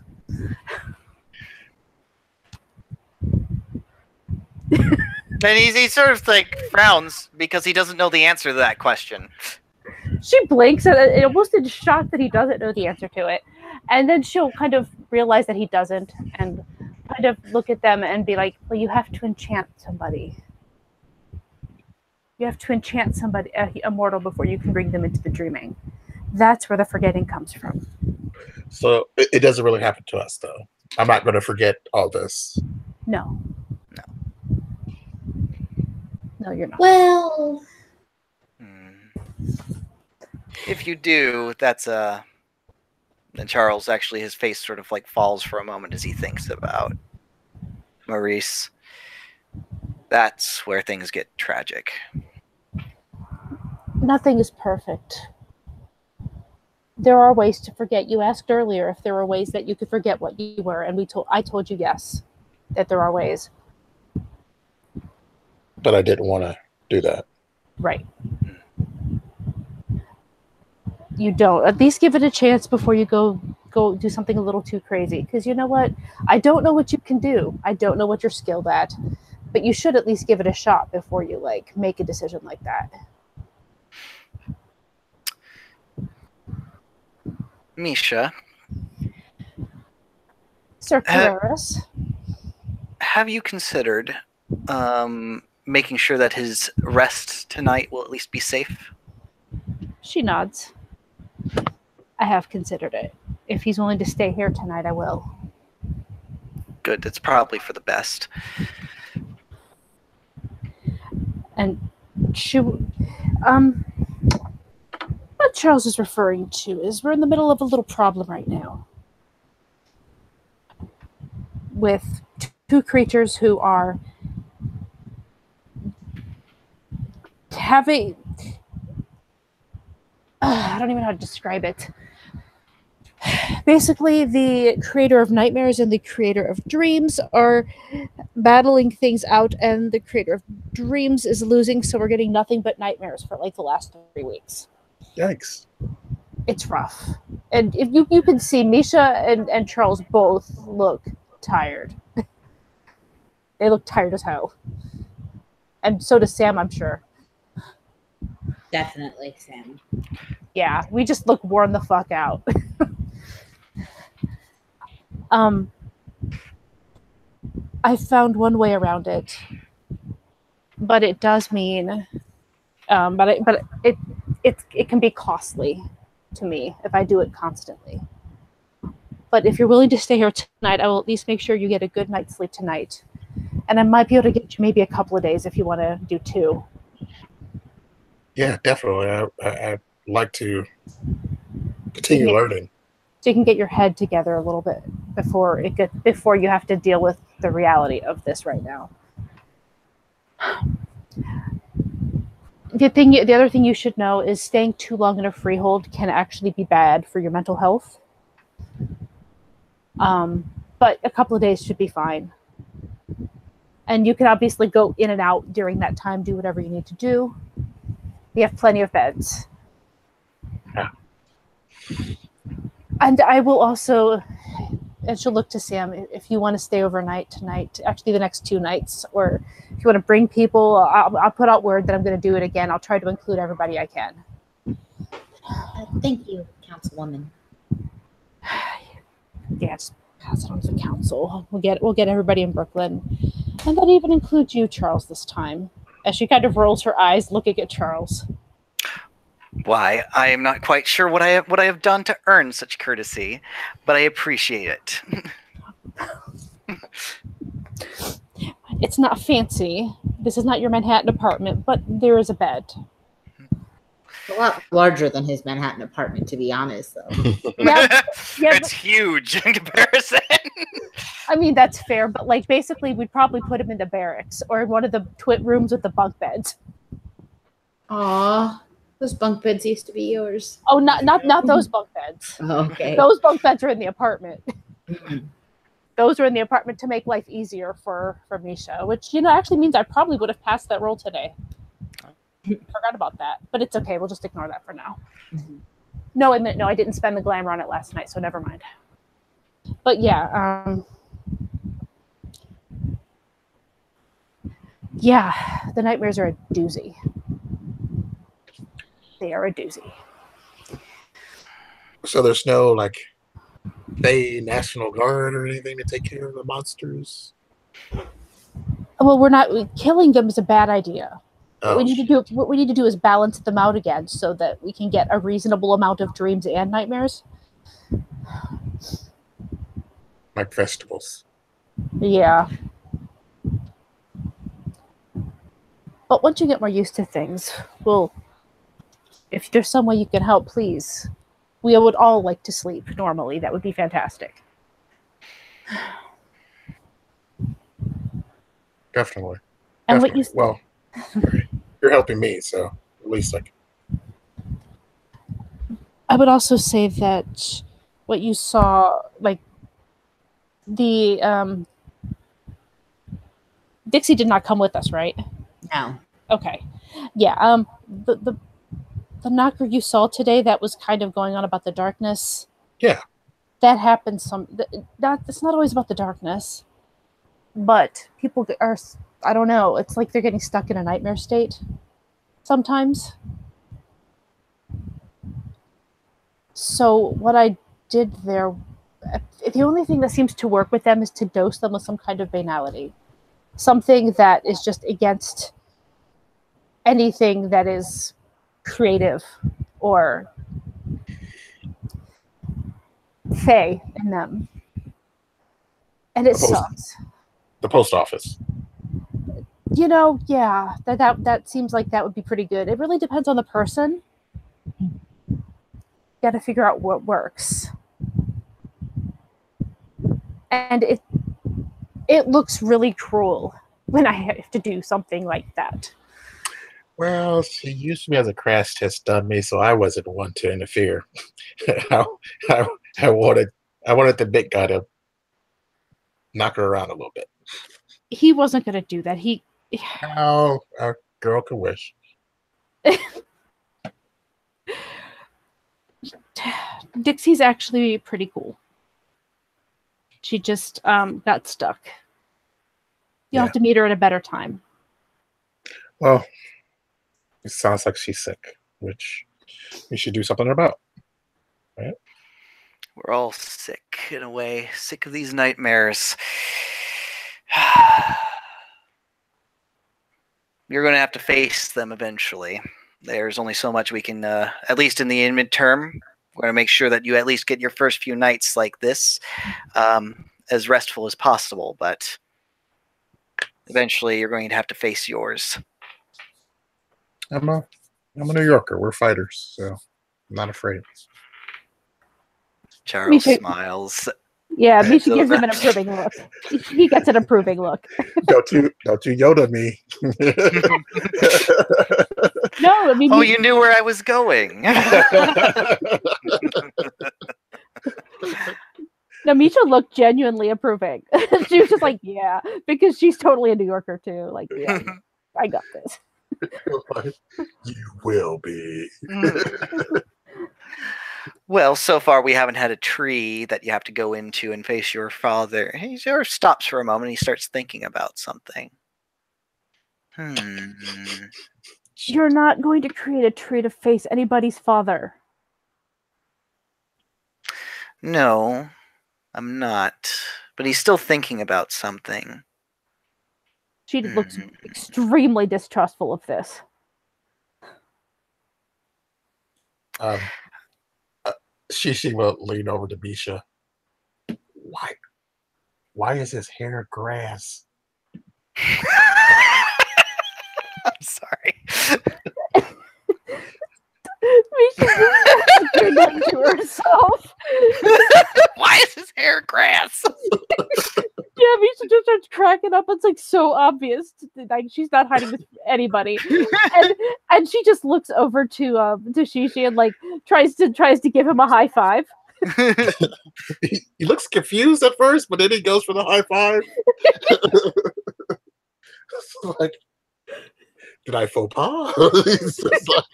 Then he sort of like frowns because he doesn't know the answer to that question. She blinks and almost in shock that he doesn't know the answer to it. And then she'll kind of realize that he doesn't and kind of look at them and be like, well, you have to enchant somebody. You have to enchant somebody, a mortal, before you can bring them into the dreaming. That's where the forgetting comes from. So it doesn't really happen to us, though. I'm not going to forget all this. No. No, you're not. Well, If you do, that's then Charles actually his face sort of like falls for a moment as he thinks about Maurice. That's where things get tragic. Nothing is perfect. There are ways to forget. You asked earlier if there were ways that you could forget what you were, and I told you yes, that there are ways. But I didn't want to do that. Right. You don't. At least give it a chance before you go do something a little too crazy. Because you know what? I don't know what you can do. I don't know what you're skilled at. But you should at least give it a shot before you like make a decision like that. Misha, Sir Carreras, have you considered making sure that his rest tonight will at least be safe? she nods. I have considered it. If he's willing to stay here tonight, I will. Good. It's probably for the best. And what Charles is referring to is we're in the middle of a little problem right now with two creatures who are having I don't even know how to describe it. Basically, the creator of nightmares and the creator of dreams are battling things out, and the creator of dreams is losing, so we're getting nothing but nightmares for like the last 3 weeks. Yikes. It's rough. And if you can see Misha and Charles both look tired. They look tired as hell. And so does Sam, I'm sure. definitely, Sam. Yeah, we just look worn the fuck out. I found one way around it, but it does mean, it can be costly to me if I do it constantly. But if you're willing to stay here tonight, I will at least make sure you get a good night's sleep tonight, and I might be able to get you maybe a couple of days if you want to do 2. Yeah, definitely. I'd like to continue learning. So you can get your head together a little bit before you have to deal with the reality of this right now. The other thing you should know is staying too long in a freehold can actually be bad for your mental health. But a couple of days should be fine. And you can obviously go in and out during that time, do whatever you need to do. We have plenty of beds. Yeah. And I will also, and she'll look to Sam, if you want to stay overnight tonight, actually the next 2 nights, or if you want to bring people, I'll put out word that I'm going to do it again. I'll try to include everybody I can. Thank you, Councilwoman. Yeah, just pass it on to the council. We'll get everybody in Brooklyn. And that even includes you, Charles, this time. As she kind of rolls her eyes looking at Charles. Why, I am not quite sure what I have done to earn such courtesy, but I appreciate it. It's not fancy. This is not your Manhattan apartment, but there is a bed. A lot larger than his Manhattan apartment, to be honest, though. Yeah, It's huge in comparison. I mean, that's fair, but like basically we'd probably put him in the barracks or in one of the rooms with the bunk beds. Aw, those bunk beds used to be yours. Oh, not those bunk beds. Okay. Those bunk beds are in the apartment. Mhm. Those were in the apartment to make life easier for Misha, which actually means I probably would have passed that roll today. Forgot about that, but it's okay. We'll just ignore that for now. Mhm. No, I didn't spend the glamour on it last night, so never mind. But yeah, the nightmares are a doozy. They are a doozy. So there's no like Bay National Guard or anything to take care of the monsters. Well, we're not killing them is a bad idea. Oh, What we need to do is balance them out again so that we can get a reasonable amount of dreams and nightmares. like festivals. Yeah. But once you get more used to things, well, if there's some way you can help, please. We would all like to sleep normally. That would be fantastic. Definitely. And Definitely. Well, you're helping me, so at least like. I would also say that what you saw, like the Dixie did not come with us, right? No. Okay. Yeah. The knocker you saw today that was kind of going on about the darkness. Yeah. That happens it's not always about the darkness, but people are, I don't know, it's like they're getting stuck in a nightmare state sometimes. So what I did there, the only thing that seems to work with them is to dose them with some kind of banality. Something that is just against anything that is creative or fey in them. And it sucks. The post office. Yeah, that seems like that would be pretty good. It really depends on the person. You got to figure out what works. And it looks really cruel when I have to do something like that. Well, she used me as a crash test dummy, so I wasn't one to interfere. I wanted the big guy to knock her around a little bit. He wasn't going to do that. Oh, a girl can wish. Dixie's actually pretty cool. She just got stuck. You'll have to meet her at a better time. Well, it sounds like she's sick, which we should do something about. Right? We're all sick in a way, sick of these nightmares. You're going to have to face them eventually. There's only so much we can, at least in the midterm, we're going to make sure that you at least get your first few nights like this as restful as possible, but eventually you're going to have to face yours. I'm a New Yorker. We're fighters, so I'm not afraid. Charles smiles. Yeah, Misha gives him an approving look. He gets an approving look. Don't you Yoda me. No, I mean. Oh, you knew where I was going. No, Misha looked genuinely approving. She was just like, yeah, because she's totally a New Yorker too. Like, yeah, I got this. You will be. Well, so far we haven't had a tree that you have to go into and face your father. He sort of stops for a moment. He starts thinking about something. You're not going to create a tree to face anybody's father. No, I'm not. But he's still thinking about something. She looks extremely distrustful of this. She will lean over to Misha. Why is his hair grass? I'm sorry. giggling to herself. Why is his hair grass? Yeah, Misha just starts cracking up. It's like so obvious. Like she's not hiding this from anybody, and she just looks over to Shishi and like tries to give him a high five. He looks confused at first, but then he goes for the high five. It's like, did I faux pas? It's just like-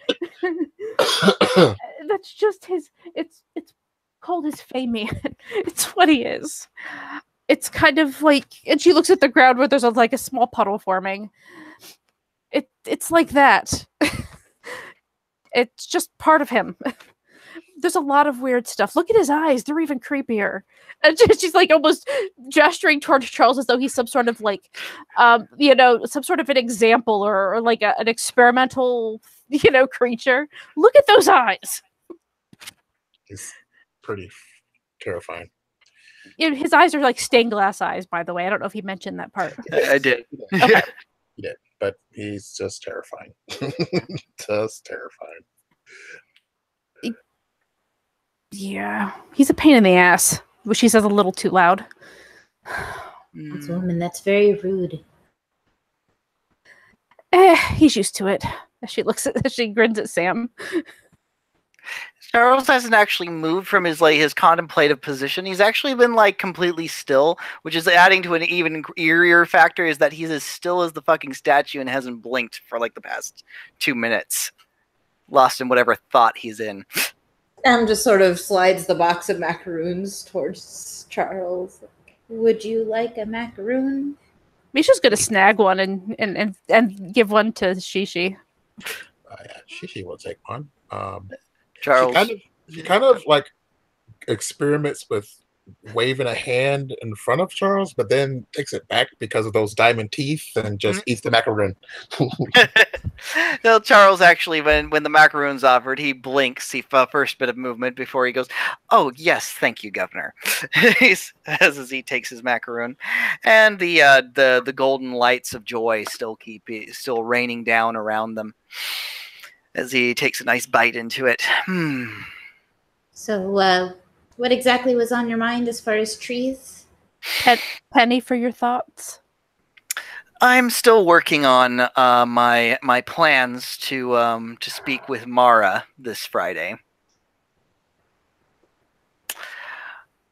That's just his. It's called his Fey Man. It's what he is. It's kind of like, and she looks at the ground where there's like a small puddle forming. It's like that. It's just part of him. There's a lot of weird stuff. Look at his eyes; they're even creepier. And she's like almost gesturing towards Charles as though he's some sort of like, some sort of an example or like an experimental, creature. Look at those eyes. It's pretty terrifying. His eyes are like stained glass eyes, by the way. I don't know if he mentioned that part. I did. Okay. He did, but he's just terrifying. Just terrifying. Yeah, he's a pain in the ass, which she says a little too loud. That's a woman that's very rude. He's used to it. As she grins at Sam. Charles hasn't actually moved from his contemplative position. He's actually been like completely still, which is adding to an even eerier factor, is that he's as still as the fucking statue and hasn't blinked for like the past 2 minutes. Lost in whatever thought he's in. Just sort of slides the box of macaroons towards Charles. Would you like a macaroon? Misha's gonna snag one and give one to Shishi. Yeah, Shishi will take one. Charles. She kind of like experiments with waving a hand in front of Charles, but then takes it back because of those diamond teeth and just eats the macaroon. No, Charles actually, when the macaroon's offered, he blinks the first bit of movement before he goes, "Oh yes, thank you, Governor." as he takes his macaroon, and the golden lights of joy still raining down around them as he takes a nice bite into it. So, what exactly was on your mind as far as trees? Penny for your thoughts. I'm still working on my plans to speak with Mara this Friday,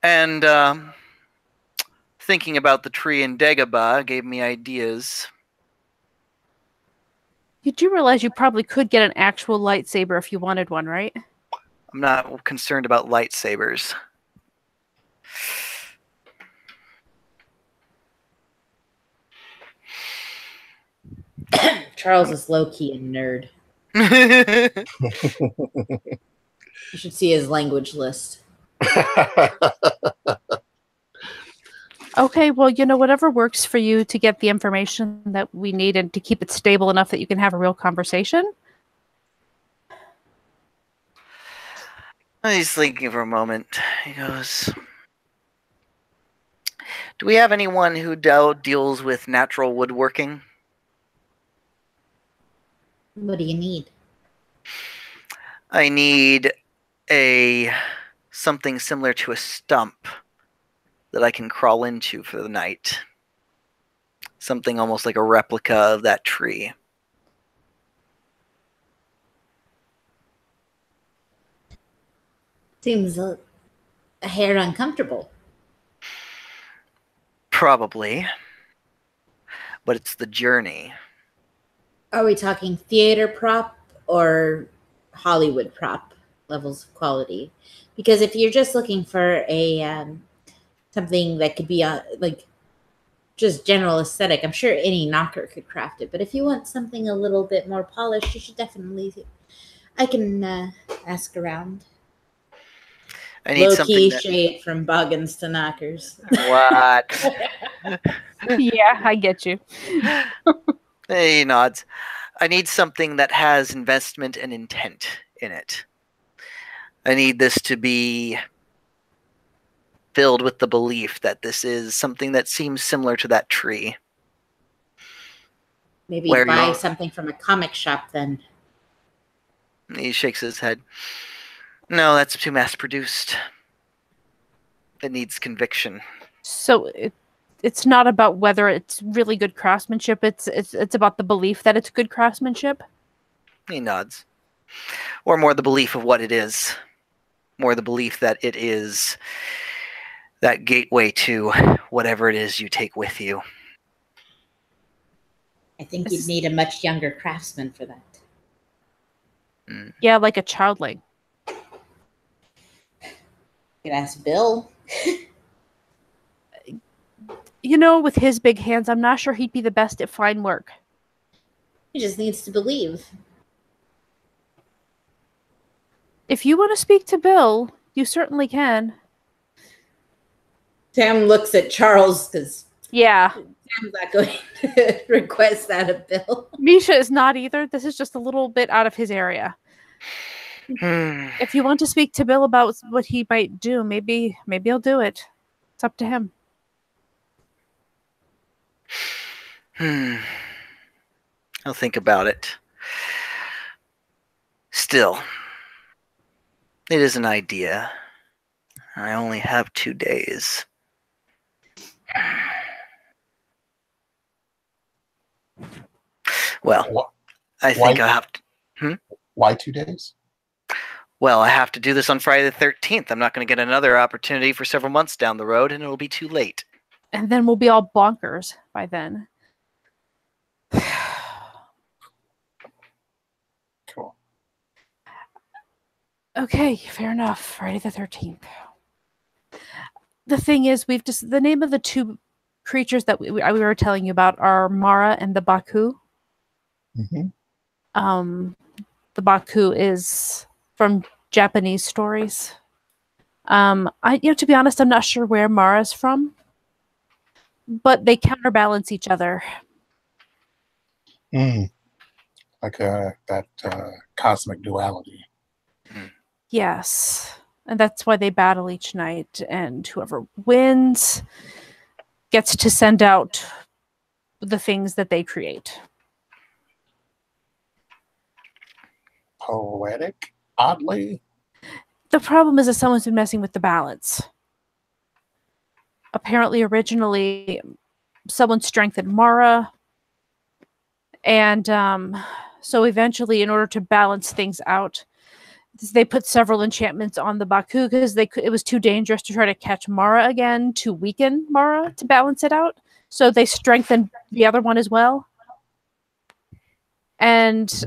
and thinking about the tree in Dagobah gave me ideas. You do realize you probably could get an actual lightsaber if you wanted one, right? I'm not concerned about lightsabers. Charles is low-key a nerd. You should see his language list. Okay, well, whatever works for you to get the information that we need and to keep it stable enough that you can have a real conversation. He's thinking for a moment. He goes, "Do we have anyone who deals with natural woodworking?" What do you need? I need something similar to a stump that I can crawl into for the night. Something almost like a replica of that tree. Seems a hair uncomfortable. Probably. But it's the journey. Are we talking theater prop or Hollywood prop levels of quality? Because if you're just looking for a something that could be like just general aesthetic, I'm sure any knocker could craft it. But if you want something a little bit more polished, you should definitely. I can ask around. I need Low-key something shade from Boggins to knockers. What? Yeah, I get you. He nods. I need something that has investment and intent in it. I need this to be filled with the belief that this is something that seems similar to that tree. Maybe buy something from a comic shop then. He shakes his head. No, that's too mass-produced. It needs conviction. So it's not about whether it's really good craftsmanship. It's about the belief that it's good craftsmanship. He nods. Or more the belief of what it is. More the belief that it is that gateway to whatever it is you take with you. I think you'd need a much younger craftsman for that. Yeah, like a childling. You could ask Bill. You know, with his big hands, I'm not sure he'd be the best at fine work. He just needs to believe. If you want to speak to Bill, you certainly can. Sam looks at Charles because Yeah. Sam's not going to request that of Bill. Misha is not either. This is just a little bit out of his area. If you want to speak to Bill about what he might do, maybe he'll do it. It's up to him. I'll think about it. Still, it is an idea. I only have 2 days. Well, I think I have to... Why 2 days? Well, I have to do this on Friday the 13th. I'm not going to get another opportunity for several months down the road, and it'll be too late. And then we'll be all bonkers by then. Cool. Okay, fair enough. Friday the 13th. The thing is, the name of the 2 creatures that we were telling you about are Mara and the Baku. Mm-hmm. The Baku is from Japanese stories. To be honest, I'm not sure where Mara's from, but they counterbalance each other. Like that cosmic duality. Yes, and that's why they battle each night, and whoever wins gets to send out the things that they create. Poetic, oddly. The problem is that someone's been messing with the balance. Apparently, originally, someone strengthened Mara, and so eventually, in order to balance things out, they put several enchantments on the Baku because it was too dangerous to try to catch Mara again, to weaken Mara to balance it out. So they strengthened the other one as well. And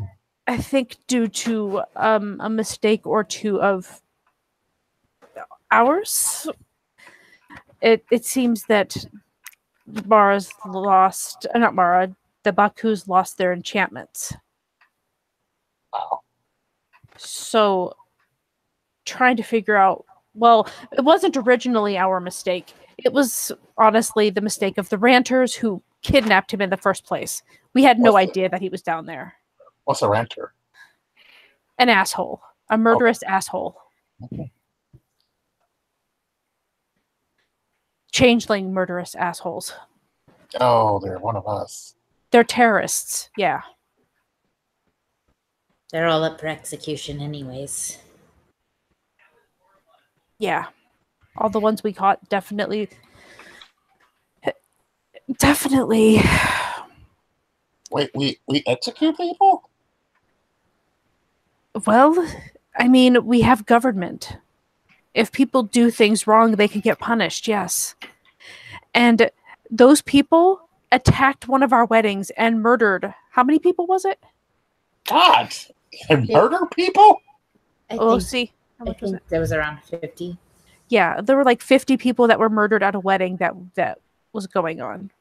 I think due to a mistake or two of ours, it seems that Mara's lost, not Mara, the Baku's lost their enchantments. Wow. So trying to figure out, well, it wasn't originally our mistake. It was honestly the mistake of the Ranters who kidnapped him in the first place. We had no idea that he was down there. What's a ranter? An asshole. A murderous asshole. Okay. Changeling murderous assholes. Oh, they're one of us. They're terrorists, yeah. They're all up for execution anyways. Yeah. All the ones we caught, definitely. Definitely. Wait, we execute people? Well, I mean, we have government. If people do things wrong, they can get punished, yes. And those people attacked one of our weddings and murdered, how many people was it? God, they murder people? I think there was around 50. Yeah, there were like 50 people that were murdered at a wedding that was going on.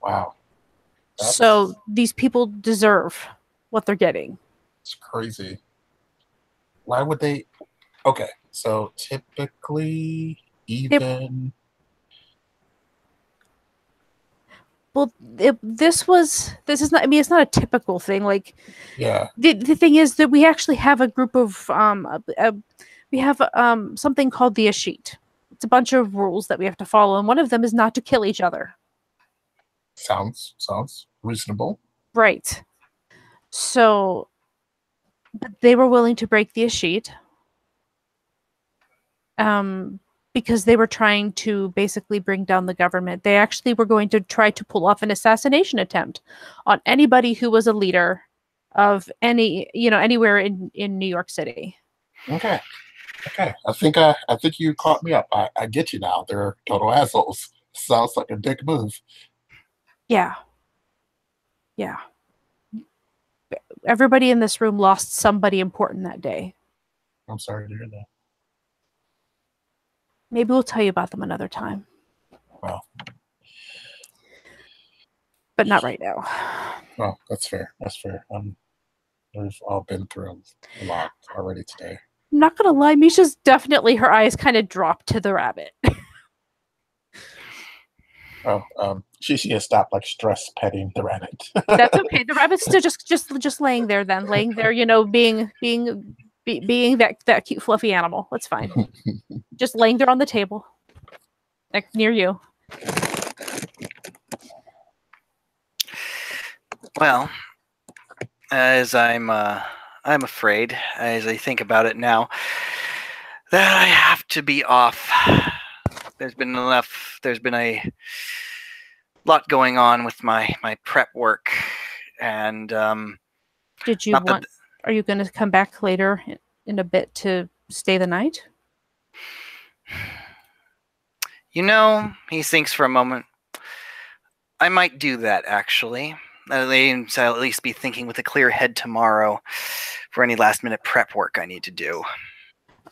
Wow. So these people deserve what they're getting. It's crazy. Why would they? Okay, so typically, even. Well, this is not. I mean, it's not a typical thing. Like, yeah. The thing is that we actually have a group of we have something called the Ashit. It's a bunch of rules that we have to follow, and one of them is not to kill each other. Sounds reasonable. Right. So, but they were willing to break the Ashit, because they were trying to basically bring down the government. They actually were going to try to pull off an assassination attempt on anybody who was a leader of anywhere in New York City. Okay. I think you caught me up. I get you now. They're total assholes. Sounds like a dick move. Yeah. Everybody in this room lost somebody important that day. I'm sorry to hear that. Maybe we'll tell you about them another time. Well, but not right now. Well, that's fair. We've all been through a lot already today. I'm not gonna lie, Misha's definitely, her eyes kind of dropped to the rabbit. She has stopped like stress petting the rabbit. That's okay. The rabbit's still just laying there, being that cute fluffy animal. That's fine. Just laying there on the table, near you. Well, as I'm afraid, as I think about it now, that I have to be off. There's been a lot going on with my prep work, and did you want? Are you going to come back later in a bit to stay the night? He thinks for a moment. I might do that, actually. I'll at least be thinking with a clear head tomorrow for any last-minute prep work I need to do.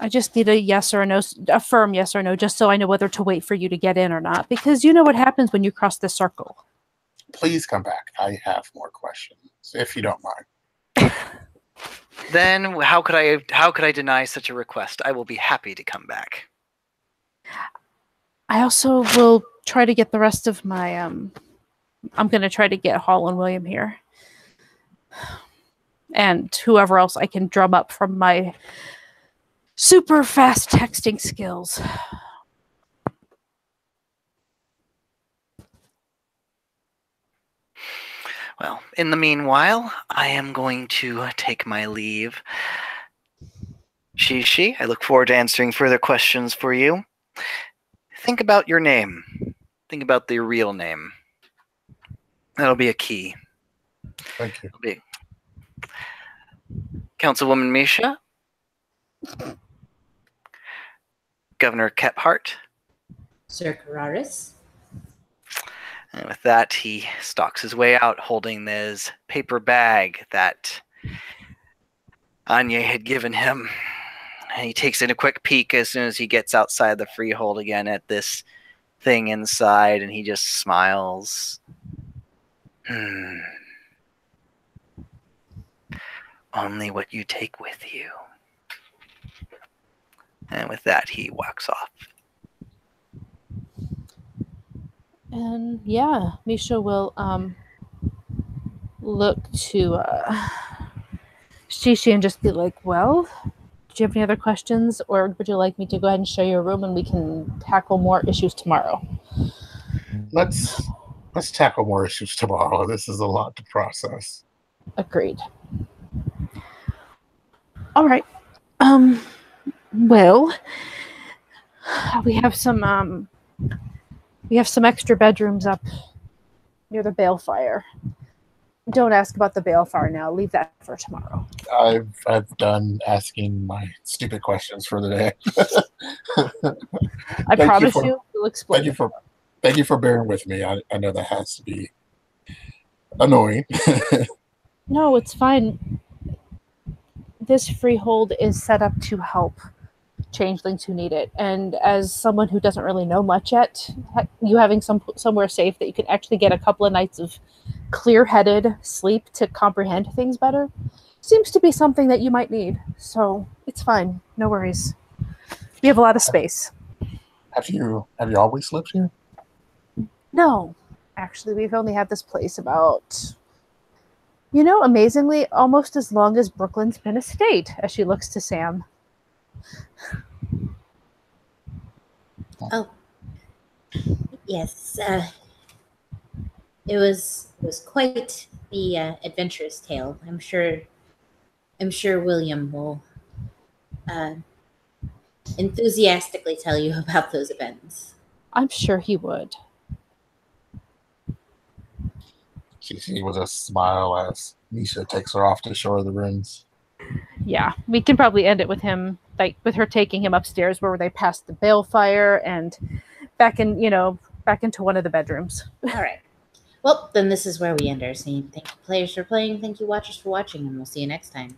I just need a yes or a no, a firm yes or no, just so I know whether to wait for you to get in or not. Because you know what happens when you cross the circle. Please come back. I have more questions, if you don't mind. Then how could I deny such a request? I will be happy to come back. I also will try to get the rest of my I'm going to try to get Hall and William here. And whoever else I can drum up from my super fast texting skills. Well, in the meanwhile, I am going to take my leave. Shishi, I look forward to answering further questions for you. Think about your name. Think about the real name. That'll be a key. Thank you. Councilwoman Misha. Governor Kephart. Sir Kararis. And with that, he stalks his way out holding his paper bag that Anya had given him. And he takes in a quick peek as soon as he gets outside the freehold again at this thing inside, and he just smiles. Only what you take with you. And with that, he walks off. And yeah, Misha will look to Shishi and just be like, well, do you have any other questions, or would you like me to go ahead and show you a room and we can tackle more issues tomorrow? Let's tackle more issues tomorrow. This is a lot to process. Agreed. All right. Well, we have some extra bedrooms up near the balefire. Don't ask about the balefire now. Leave that for tomorrow. I've done asking my stupid questions for the day. I promise you, we'll explain. Thank you for bearing with me. I know that has to be annoying. No, it's fine. This freehold is set up to help changelings who need it, and as someone who doesn't really know much yet, you having somewhere safe that you can actually get a couple of nights of clear-headed sleep to comprehend things better seems to be something that you might need. So it's fine, no worries. We have a lot of space. Have you always lived here? No, actually, we've only had this place about, amazingly, almost as long as Brooklyn's been a state. As she looks to Sam. Oh, yes. It was quite the adventurous tale. I'm sure William will enthusiastically tell you about those events. I'm sure he would. CC with a smile as Nisha takes her off to shore the rooms. Yeah, we can probably end it with him, like with her taking him upstairs where they passed the balefire and back into one of the bedrooms. All right. Well, then this is where we end our scene. Thank you, players, for playing. Thank you, watchers, for watching, and we'll see you next time.